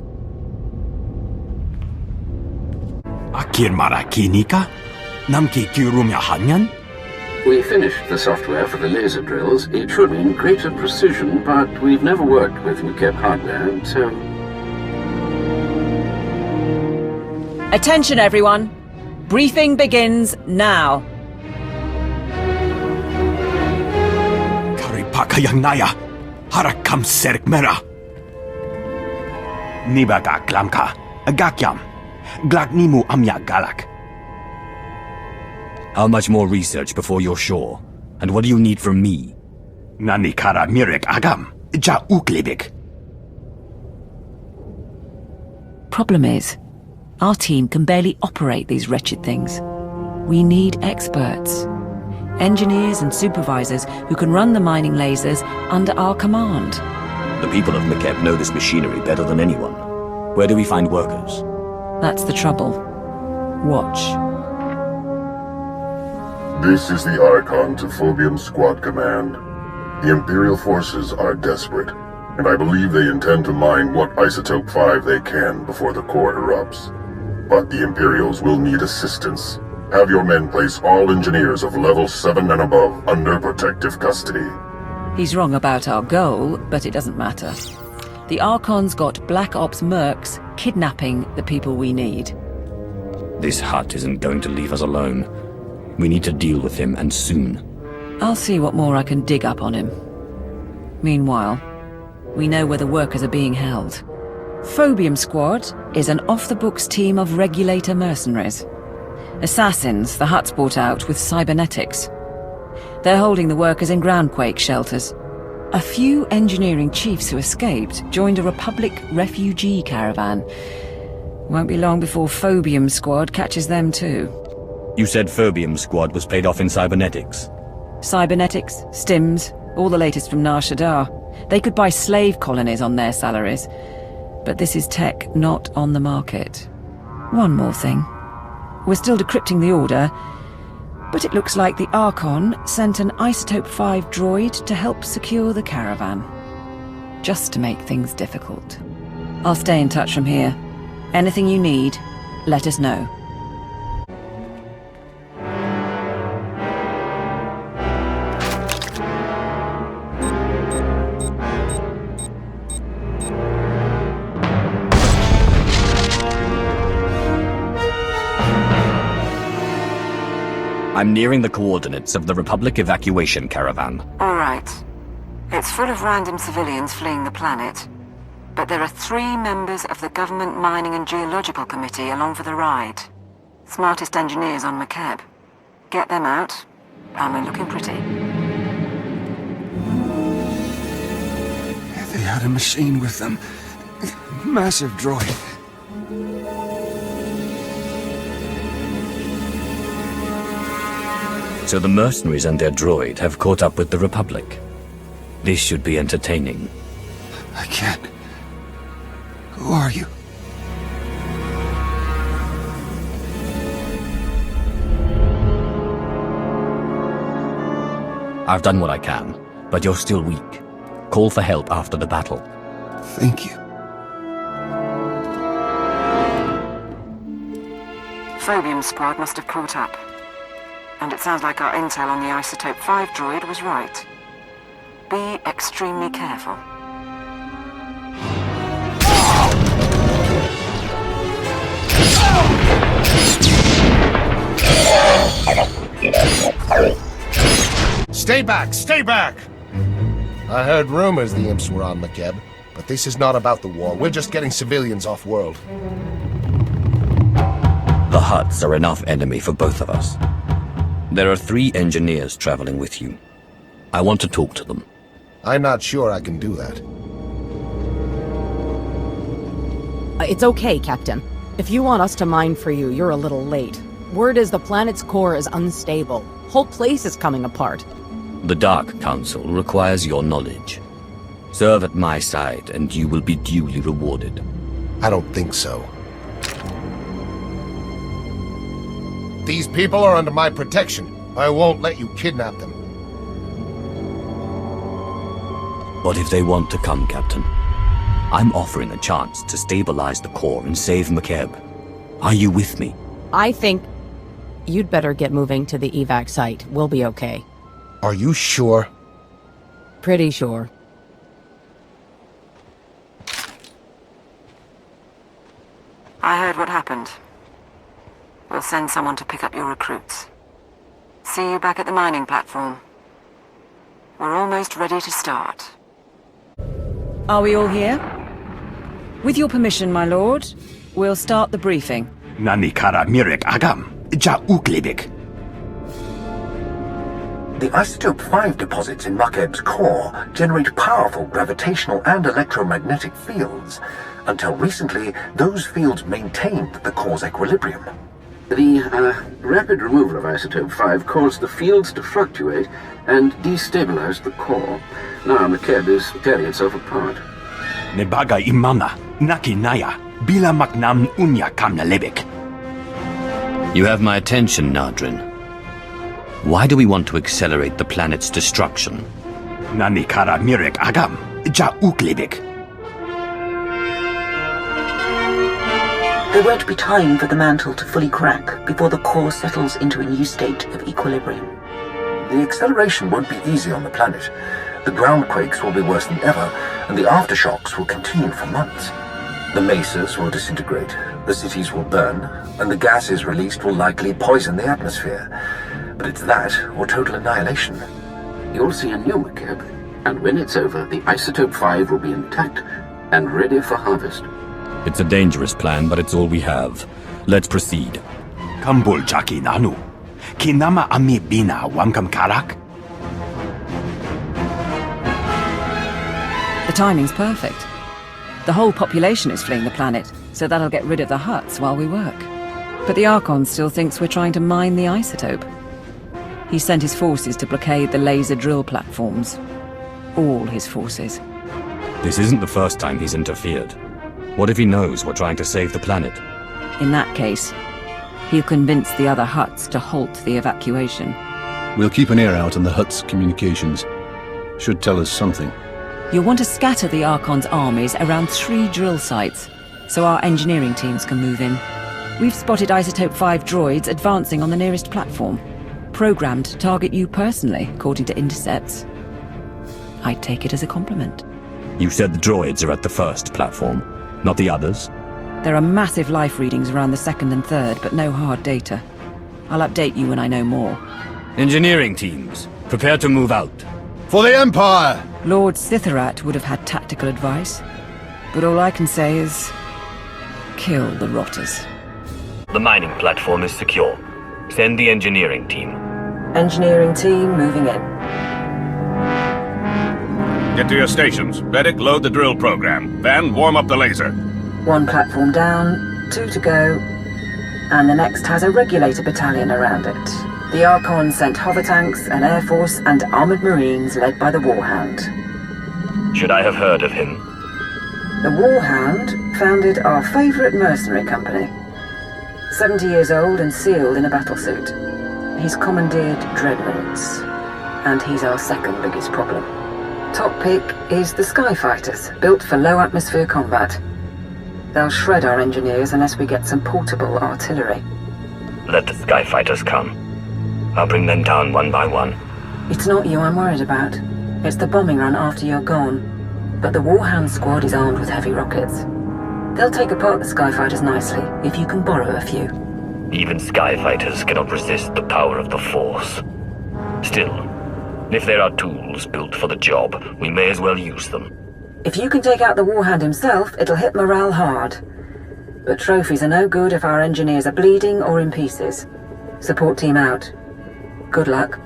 S13: We finished the software for the laser drills. It should mean greater precision, but we've never worked with McKeb hardware, so...
S9: Attention, everyone. Briefing begins now.
S15: Karipaka yang naya, harakam serk mera. Nibaga Glamka, Agakyam, Glagnimu Amya Galak.
S2: How much more research before you're sure? And what do you need from me?
S15: Nanikara Mirek Agam, Ja Uklibik.
S9: Problem is, our team can barely operate these wretched things. We need experts. Engineers and supervisors who can run the mining lasers under our command.
S2: The people of Mekeb know this machinery better than anyone. Where do we find workers?
S9: That's the trouble. Watch.
S12: This is the Archon to Phobium Squad Command. The Imperial forces are desperate, and I believe they intend to mine what Isotope 5 they can before the core erupts. But the Imperials will need assistance. Have your men place all engineers of level 7 and above under protective custody.
S9: He's wrong about our goal, but it doesn't matter. The Archon's got Black Ops mercs kidnapping the people we need.
S2: This Hutt isn't going to leave us alone. We need to deal with him, and soon.
S9: I'll see what more I can dig up on him. Meanwhile, we know where the workers are being held. Phobium Squad is an off-the-books team of regulator mercenaries. Assassins the Hutt's brought out with cybernetics. They're holding the workers in groundquake shelters. A few engineering chiefs who escaped joined a Republic refugee caravan. Won't be long before Phobium Squad catches them too.
S2: You said Phobium Squad was paid off in cybernetics.
S9: Cybernetics, stims, all the latest from Nar Shaddaa. They could buy slave colonies on their salaries. But this is tech not on the market. One more thing. We're still decrypting the order, but it looks like the Archon sent an Isotope 5 droid to help secure the caravan. Just to make things difficult. I'll stay in touch from here. Anything you need, let us know.
S2: I'm nearing the coordinates of the Republic evacuation caravan.
S8: All right. It's full of random civilians fleeing the planet. But there are 3 members of the Government Mining and Geological Committee along for the ride. Smartest engineers on Mekeb. Get them out, and we're looking pretty.
S21: They had a machine with them. Massive droid.
S2: So the mercenaries and their droid have caught up with the Republic. This should be entertaining.
S21: I can't. Who are you?
S2: I've done what I can, but you're still weak. Call for help after the battle.
S21: Thank you.
S8: Phobium Squad must have caught up. And it sounds like our intel on the Isotope 5 droid was right. Be extremely careful.
S22: Stay back! Stay back! I heard rumors the imps were on Mekeb, but this is not about the war. We're just getting civilians off-world.
S2: The Hutts are enough enemy for both of us. There are 3 engineers traveling with you. I want to talk to them.
S22: I'm not sure I can do that.
S23: It's okay, Captain. If you want us to mine for you, you're a little late. Word is the planet's core is unstable. Whole place is coming apart.
S2: The Dark Council requires your knowledge. Serve at my side, and you will be duly rewarded.
S22: I don't think so. These people are under my protection. I won't let you kidnap them.
S2: What if they want to come, Captain? I'm offering a chance to stabilize the core and save Mekeb. Are you with me?
S23: I think you'd better get moving to the evac site. We'll be okay.
S22: Are you sure?
S23: Pretty sure.
S8: I heard what happened. We'll send someone to pick up your recruits. See you back at the mining platform. We're almost ready to start.
S9: Are we all here? With your permission, my lord, we'll start the briefing.
S15: Nani kara mirek agam, ja uklebik.
S3: The Isotope 5 deposits in Makeb's core generate powerful gravitational and electromagnetic fields. Until recently, those fields maintained the core's equilibrium.
S7: The rapid removal of Isotope 5 caused the fields to fluctuate and destabilized the core. Now Makeb is tearing itself apart.
S15: Nebaga imana, naki naya, bila maknam unya kamna lebek.
S2: You have my attention, Nadrin. Why do we want to accelerate the planet's destruction?
S15: Nani kara mirek agam, ja uklebek.
S19: There won't be time for the mantle to fully crack before the core settles into a new state of equilibrium.
S3: The acceleration won't be easy on the planet. The ground quakes will be worse than ever, and the aftershocks will continue for months. The mesas will disintegrate, the cities will burn, and the gases released will likely poison the atmosphere. But it's that or total annihilation.
S7: You'll see a new Makeb, and when it's over, the Isotope 5 will be intact and ready for harvest.
S2: It's a dangerous plan, but it's all we have. Let's proceed.
S15: Kambul jaki nanu. Kinama ami bina wankam karak.
S9: The timing's perfect. The whole population is fleeing the planet, so that'll get rid of the Hutts while we work. But the Archon still thinks we're trying to mine the isotope. He sent his forces to blockade the laser drill platforms. All his forces.
S2: This isn't the first time he's interfered. What if he knows we're trying to save the planet?
S9: In that case, he'll convince the other Hutts to halt the evacuation.
S20: We'll keep an ear out on the Hutt's communications. Should tell us something.
S9: You'll want to scatter the Archon's armies around 3 drill sites, so our engineering teams can move in. We've spotted Isotope 5 droids advancing on the nearest platform, programmed to target you personally, according to intercepts. I'd take it as a compliment.
S2: You said the droids are at the first platform, not the others?
S9: There are massive life readings around the second and third, but no hard data. I'll update you when I know more.
S2: Engineering teams, prepare to move out.
S6: For the Empire!
S9: Lord Sitharat would have had tactical advice, but all I can say is... kill the rotters.
S5: The mining platform is secure. Send the engineering team.
S11: Engineering team moving in.
S6: Get to your stations. Medic, load the drill program. Then warm up the laser.
S11: 1 platform down, 2 to go, and the next has a regulator battalion around it. The Archon sent hover tanks, an air force, and armored marines led by the Warhound.
S5: Should I have heard of him?
S11: The Warhound founded our favorite mercenary company. 70 years old and sealed in a battlesuit. He's commandeered dreadnoughts, and he's our second biggest problem. Top pick is the Skyfighters, built for low atmosphere combat. They'll shred our engineers unless we get some portable artillery.
S5: Let the Skyfighters come. I'll bring them down one by one.
S11: It's not you I'm worried about. It's the bombing run after you're gone. But the Warhound squad is armed with heavy rockets. They'll take apart the Skyfighters nicely, if you can borrow a few.
S5: Even Skyfighters cannot resist the power of the Force. Still, if there are tools built for the job, we may as well use them.
S11: If you can take out the Warhound himself, it'll hit morale hard. But trophies are no good if our engineers are bleeding or in pieces. Support team out. Good luck.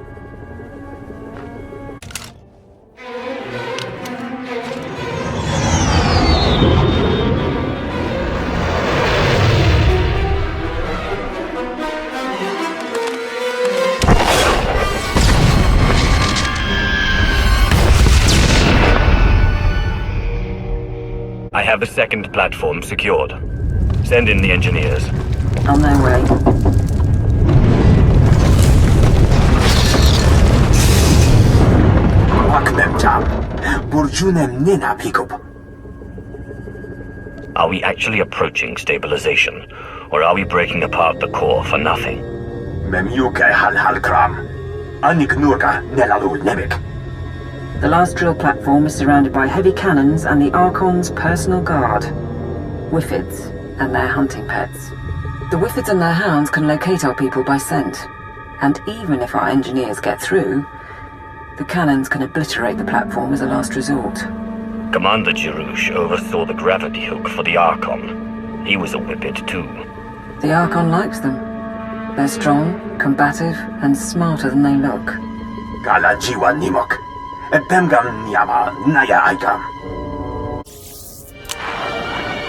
S5: I have the second platform secured. Send in the engineers.
S11: On their way.
S5: Are we actually approaching stabilization, or are we breaking apart the core for nothing?
S11: The last drill platform is surrounded by heavy cannons and the Archon's personal guard. Whiffids and their hunting pets. The Whiffids and their hounds can locate our people by scent. And even if our engineers get through, the cannons can obliterate the platform as a last resort.
S5: Commander Jirush oversaw the gravity hook for the Archon. He was a whippet too.
S11: The Archon likes them. They're strong, combative, and smarter than they look.
S10: Gala jiwa nimok. Bemgam nyama naya aikam.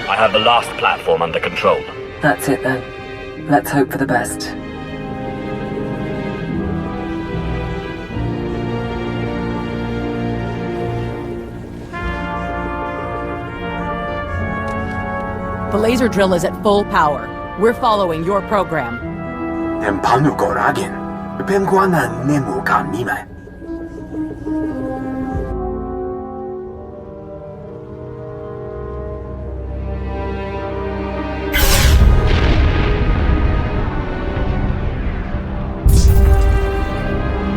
S5: I have the last platform under control.
S11: That's it then. Let's hope for the best.
S23: The laser drill is at full power. We're following your program.
S10: Tempanu goragin. Bemguana nemu kamime.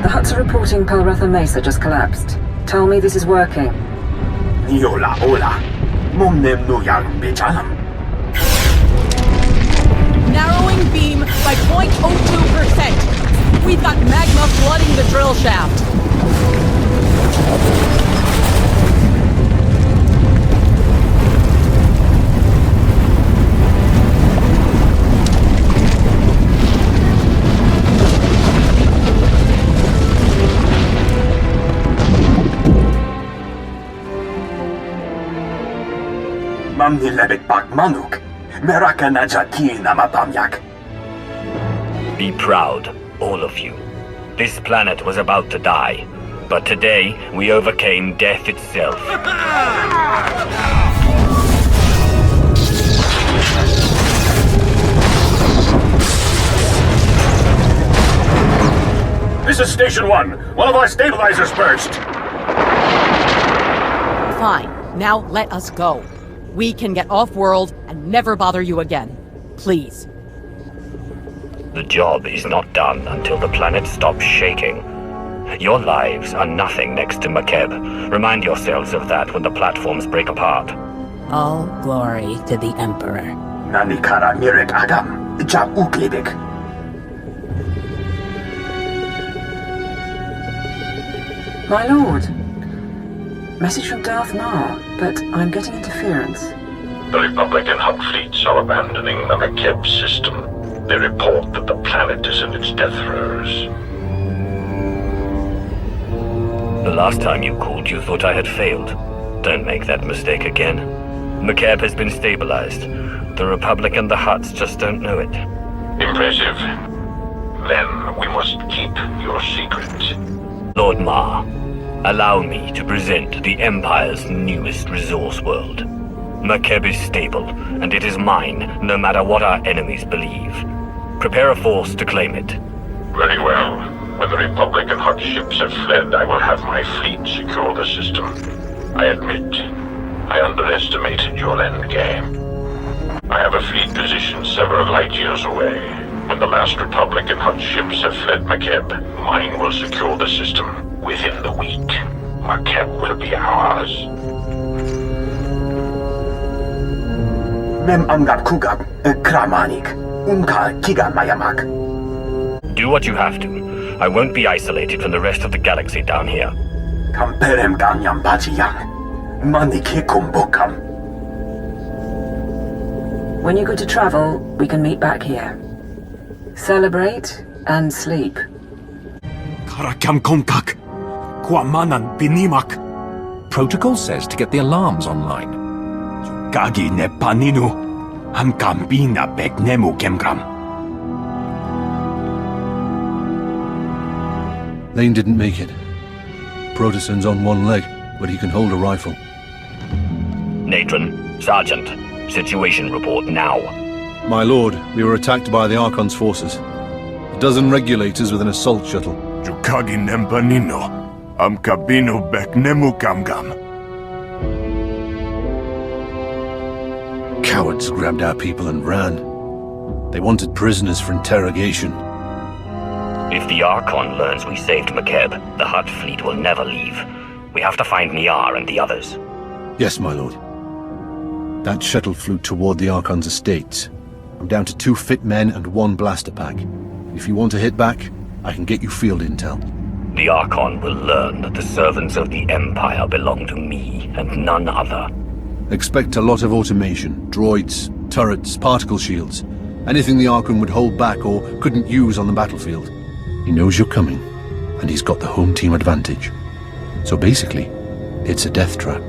S11: The Hutts are reporting Pelretha Mesa just collapsed. Tell me this is working.
S10: Niola ola. Momnem nuyang bejalam.
S23: Narrowing beam by 0.02%. We've got magma flooding the drill shaft.
S10: Mamni lebek bak manuk. Meraka najaki namapamyak.
S5: Be proud, all of you. This planet was about to die, but today we overcame death itself.
S6: This is Station 1. One of our stabilizers burst.
S23: Fine. Now let us go. We can get off-world and never bother you again. Please.
S5: The job is not done until the planet stops shaking. Your lives are nothing next to McKeb. Remind yourselves of that when the platforms break apart.
S23: All glory to the Emperor.
S10: Nanikara mirek agam. Ja uklibik.
S11: My lord. Message from Darth Mar, but I'm getting interference.
S1: The Republic and Hutt fleets are abandoning the McKeb system. They report that the planet is in its death throes.
S5: The last time you called, you thought I had failed. Don't make that mistake again. McKeb has been stabilized. The Republic and the Hutts just don't know it.
S1: Impressive. Then we must keep your secret.
S5: Lord Ma, allow me to present the Empire's newest resource world. McKeb is stable, and it is mine, no matter what our enemies believe. Prepare a force to claim it.
S1: Very well. When the Republic and Hutt ships have fled, I will have my fleet secure the system. I admit, I underestimated your endgame. I have a fleet positioned several light years away. When the last Republic and Hutt ships have fled McKeb, mine will secure the system. Within the week, McKeb will be ours.
S10: Mem amgab kugab, kramanik. Unka kiga mayamak.
S5: Do what you have to. I won't be isolated from the rest of the galaxy down here.
S10: Kamperem ganyam bachiyang. Manikikum bokam.
S11: When you're good to travel, we can meet back here. Celebrate and sleep.
S15: Karakam komkak. Kwamanan binimak.
S16: Protocol says to get the alarms online.
S15: Gagi ne paninu. Hamkambina beknemu kemgram.
S20: Lane didn't make it. Protosen's on one leg, but he can hold a rifle.
S5: Natron, Sergeant, situation report now.
S20: My lord, we were attacked by the Archon's forces. A dozen regulators with an assault shuttle.
S12: Jukagi nempanino. Amkabino beknemu kamgam.
S20: Cowards grabbed our people and ran. They wanted prisoners for interrogation.
S5: If the Archon learns we saved McKeb, the Hutt fleet will never leave. We have to find Niar and the others.
S20: Yes, my lord. That shuttle flew toward the Archon's estates. I'm down to 2 fit men and 1 blaster pack. If you want to hit back, I can get you field intel.
S5: The Archon will learn that the servants of the Empire belong to me and none other.
S20: Expect a lot of automation. Droids, turrets, particle shields. Anything the Archon would hold back or couldn't use on the battlefield. He knows you're coming, and he's got the home team advantage. So basically, it's a death trap.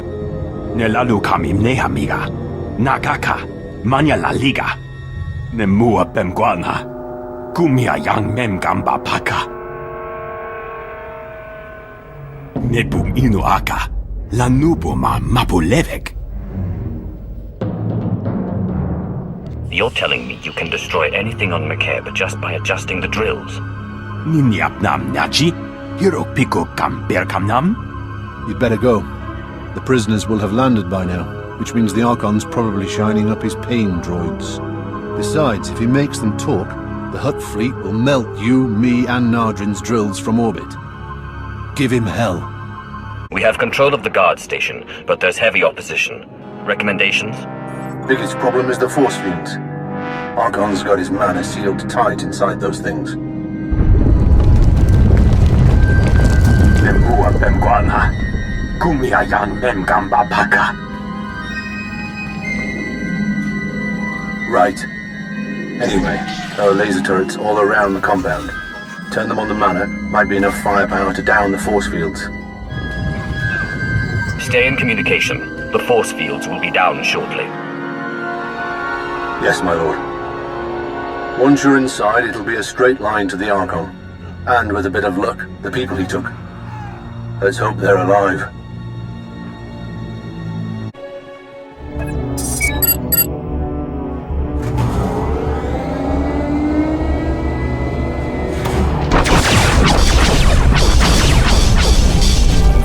S10: Nelalu kami amiga. Nakaka. Manya la liga. Nemua bemguana. Kumia yang mem gamba paka. Nebum inu aka. Lanubuma mapulevek.
S5: You're telling me you can destroy anything on McCabe just by adjusting the drills?
S10: Ninyapnam nachi. Hirokpiku kamberkamnam.
S20: You'd better go. The prisoners will have landed by now, which means the Archon's probably shining up his pain droids. Besides, if he makes them talk, the Hutt fleet will melt you, me, and Nardrin's drills from orbit. Give him hell.
S5: We have control of the guard station, but there's heavy opposition. Recommendations?
S3: Biggest problem is the force fields. Archon's got his mana sealed tight inside those things.
S10: Nemua bemguana. Kumia yang mem gamba paka.
S3: Right. Anyway, there are laser turrets all around the compound. Turn them on the mana, might be enough firepower to down the force fields.
S5: Stay in communication. The force fields will be down shortly.
S3: Yes, my lord. Once you're inside, it'll be a straight line to the Archon. And with a bit of luck, the people he took. Let's hope they're alive.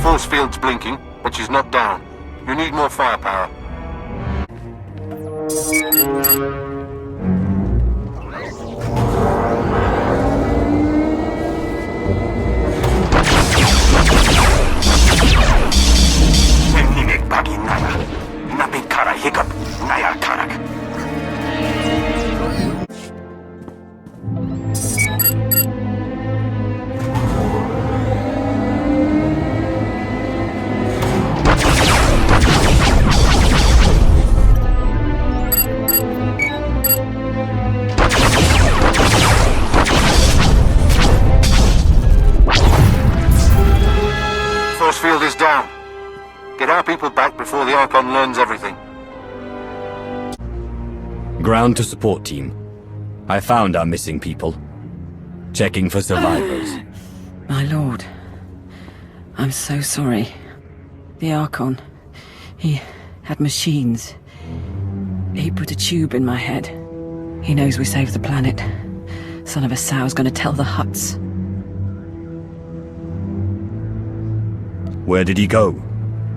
S14: Force field's blinking, but she's not down. You need more firepower. Force field is down. Get our people back before the Archon learns everything.
S5: Ground to support team. I found our missing people. Checking for survivors.
S9: My lord. I'm so sorry. The Archon. He had machines. He put a tube in my head. He knows we saved the planet. Son of a sow's gonna tell the Hutts.
S5: Where did he go?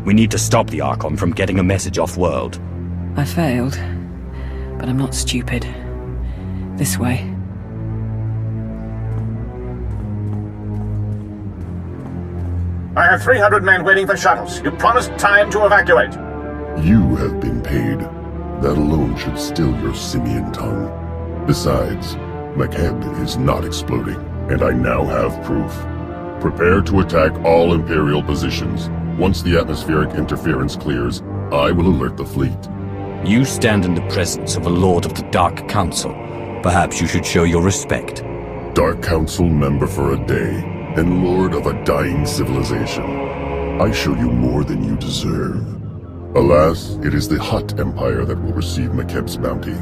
S5: We need to stop the Archon from getting a message off-world.
S9: I failed. But I'm not stupid. This way.
S10: I have 300 men waiting for shuttles. You promised time to evacuate.
S12: You have been paid. That alone should still your simian tongue. Besides, McCabe is not exploding, and I now have proof. Prepare to attack all Imperial positions. Once the atmospheric interference clears, I will alert the fleet.
S5: You stand in the presence of a Lord of the Dark Council. Perhaps you should show your respect.
S12: Dark Council member for a day, and Lord of a dying civilization. I show you more than you deserve. Alas, it is the Hutt Empire that will receive McCabe's bounty.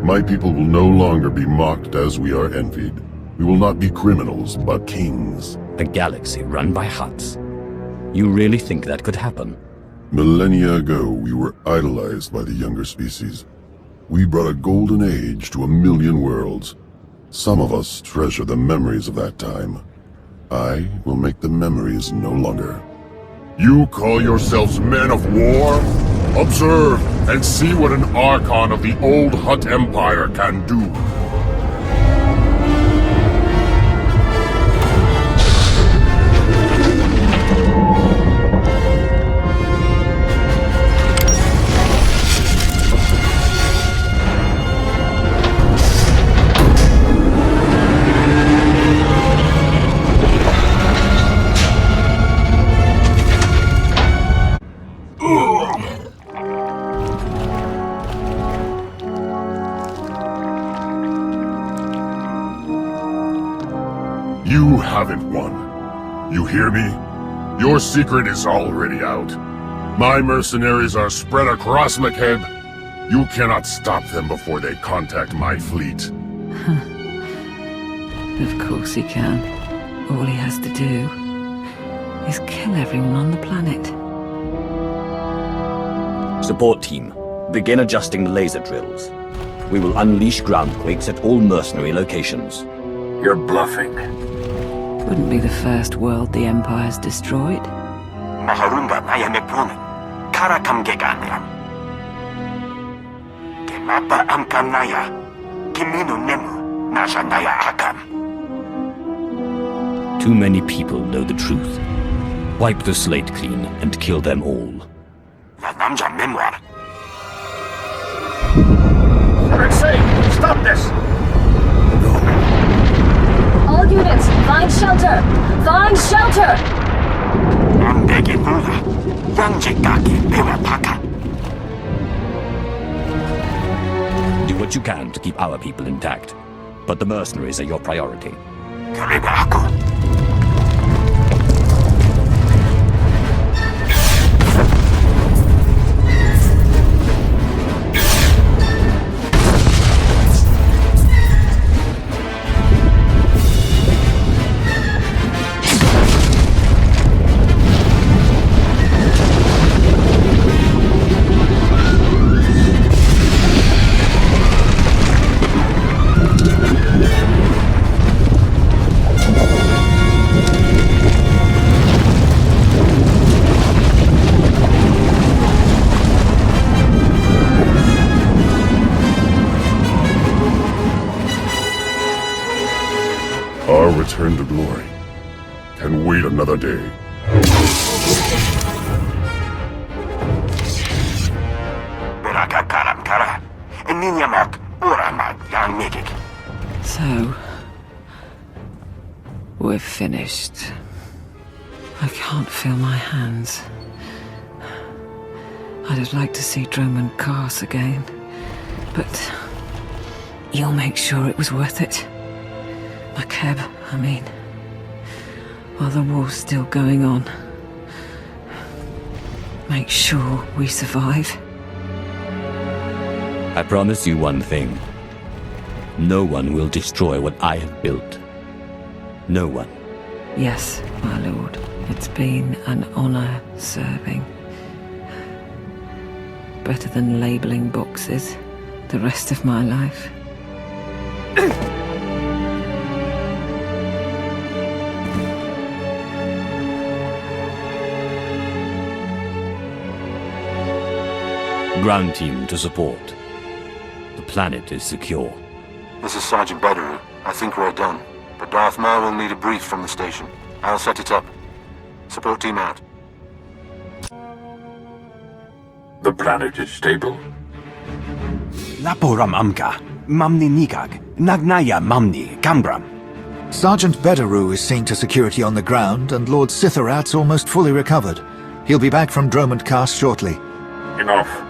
S12: My people will no longer be mocked as we are envied. We will not be criminals, but kings.
S5: A galaxy run by Hutts. You really think that could happen?
S12: Millennia ago, we were idolized by the younger species. We brought a golden age to 1,000,000 worlds. Some of us treasure the memories of that time. I will make the memories no longer. You call yourselves men of war? Observe and see what an Archon of the old Hutt Empire can do. You haven't won. You hear me? Your secret is already out. My mercenaries are spread across McCabe. You cannot stop them before they contact my fleet.
S9: Of course he can. All he has to do is kill everyone on the planet.
S2: Support team, begin adjusting the laser drills. We will unleash ground quakes at all mercenary locations.
S3: You're bluffing.
S9: Wouldn't be the first world the Empire's destroyed.
S10: Maharunga naya mekronen. Karakam geganram. Gemapa amkam naya. Kimino nemu. Nasha naya akam.
S2: Too many people know the truth. Wipe the slate clean and kill them all.
S10: La namja memoir.
S3: Alexei, stop this!
S4: All units, find shelter! Find shelter!
S10: Ambegi Bula. Yanjikaki Pewapaka.
S2: Do what you can to keep our people intact, but the mercenaries are your priority.
S10: Kariba Aku.
S12: Our return to glory can wait another day.
S9: So, we're finished. I can't feel my hands. I'd have liked to see Drummond Cars again, but you'll make sure it was worth it. McCabe, I mean, while the war's still going on. Make sure we survive.
S2: I promise you one thing. No one will destroy what I have built. No one.
S9: Yes, my lord. It's been an honor serving. Better than labeling boxes the rest of my life.
S2: Ground team to support. The planet is secure.
S14: This is Sergeant Bederu. I think we're done. But Darth Maul will need a brief from the station. I'll set it up. Support team out.
S3: The planet is stable.
S15: Laporam amka. Mamni nigag. Nagnaya mamni. Cambram.
S17: Sergeant Bederu is seen to security on the ground, and Lord Sithorat's almost fully recovered. He'll be back from Dromund Cast shortly.
S3: Enough.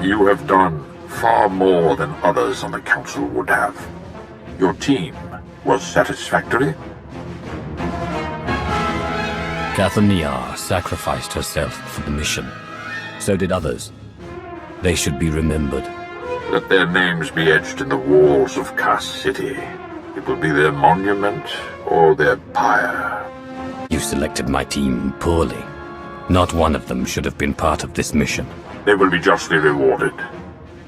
S3: You have done far more than others on the Council would have. Your team was satisfactory.
S2: Kathania sacrificed herself for the mission. So did others. They should be remembered.
S3: Let their names be etched in the walls of Cast City. It will be their monument or their pyre.
S2: You selected my team poorly. Not one of them should have been part of this mission.
S3: They will be justly rewarded.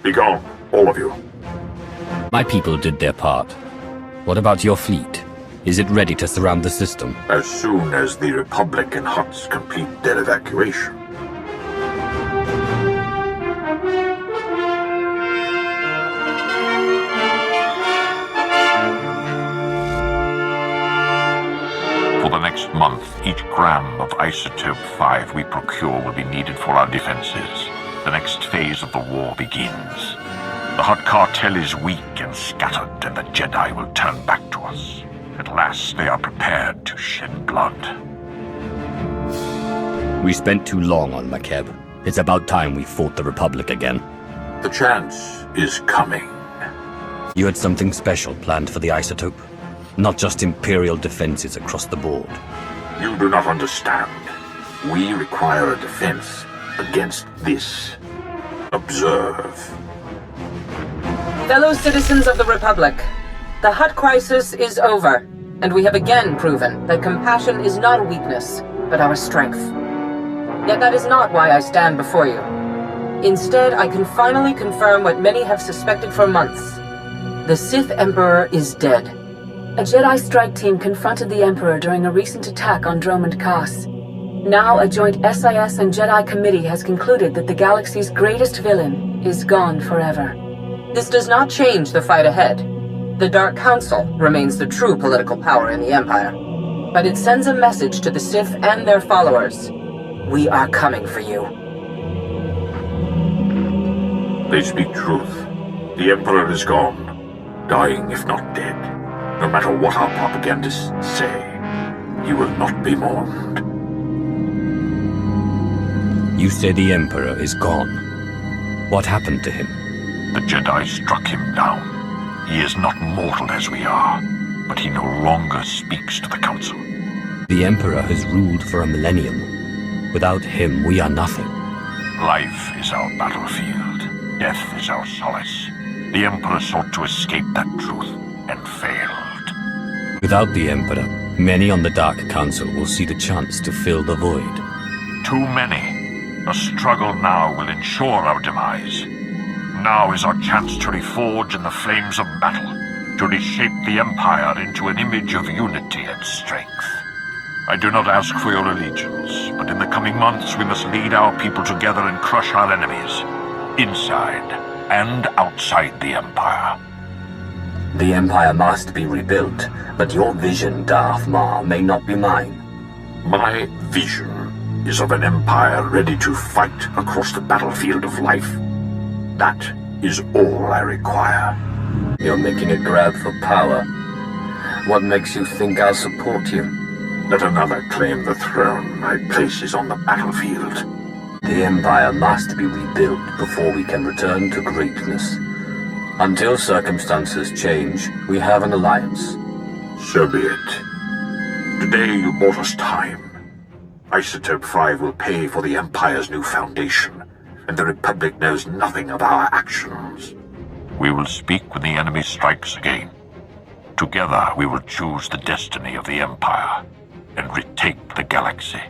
S3: Be gone, all of you.
S2: My people did their part. What about your fleet? Is it ready to surround the system?
S3: As soon as the Republic and Hutts complete their evacuation.
S1: For the next month, each gram of Isotope 5 we procure will be needed for our defenses. The next phase of the war begins. The Hutt Cartel is weak and scattered, and the Jedi will turn back to us. At last, they are prepared to shed blood.
S2: We spent too long on McCabe. It's about time we fought the Republic again.
S3: The chance is coming.
S2: You had something special planned for the Isotope? not just Imperial defenses across the board.
S3: You do not understand. We require a defense against this. Observe.
S11: Fellow citizens of the Republic, the Hutt crisis is over, and we have again proven that compassion is not a weakness, but our strength. Yet that is not why I stand before you. Instead, I can finally confirm what many have suspected for months. The Sith Emperor is dead.
S4: A Jedi strike team confronted the Emperor during a recent attack on Dromund Kaas. Now a joint SIS and Jedi committee has concluded that the galaxy's greatest villain is gone forever.
S11: This does not change the fight ahead. The Dark Council remains the true political power in the Empire. But it sends a message to the Sith and their followers. We are coming for you.
S3: They speak truth. The Emperor is gone, dying if not dead. No matter what our propagandists say, he will not be mourned.
S2: You say the Emperor is gone. What happened to him?
S1: The Jedi struck him down. He is not mortal as we are, but he no longer speaks to the Council.
S2: The Emperor has ruled for a millennium. Without him, we are nothing.
S1: Life is our battlefield. Death is our solace. The Emperor sought to escape that truth, and failed.
S2: Without the Emperor, many on the Dark Council will see the chance to fill the void.
S1: Too many. A struggle now will ensure our demise. Now is our chance to reforge in the flames of battle, to reshape the Empire into an image of unity and strength. I do not ask for your allegiance, but in the coming months we must lead our people together and crush our enemies, inside and outside the Empire.
S3: The Empire must be rebuilt, but your vision, Darth Maul, may not be mine. My vision is of an Empire ready to fight across the battlefield of life. That is all I require.
S7: You're making a grab for power. What makes you think I'll support you?
S3: Let another claim the throne. My place is on the battlefield. The Empire must be rebuilt before we can return to greatness. Until circumstances change, we have an alliance. So be it. Today you bought us time. Isotope 5 will pay for the Empire's new foundation, and the Republic knows nothing of our actions.
S1: We will speak when the enemy strikes again. Together we will choose the destiny of the Empire and retake the galaxy.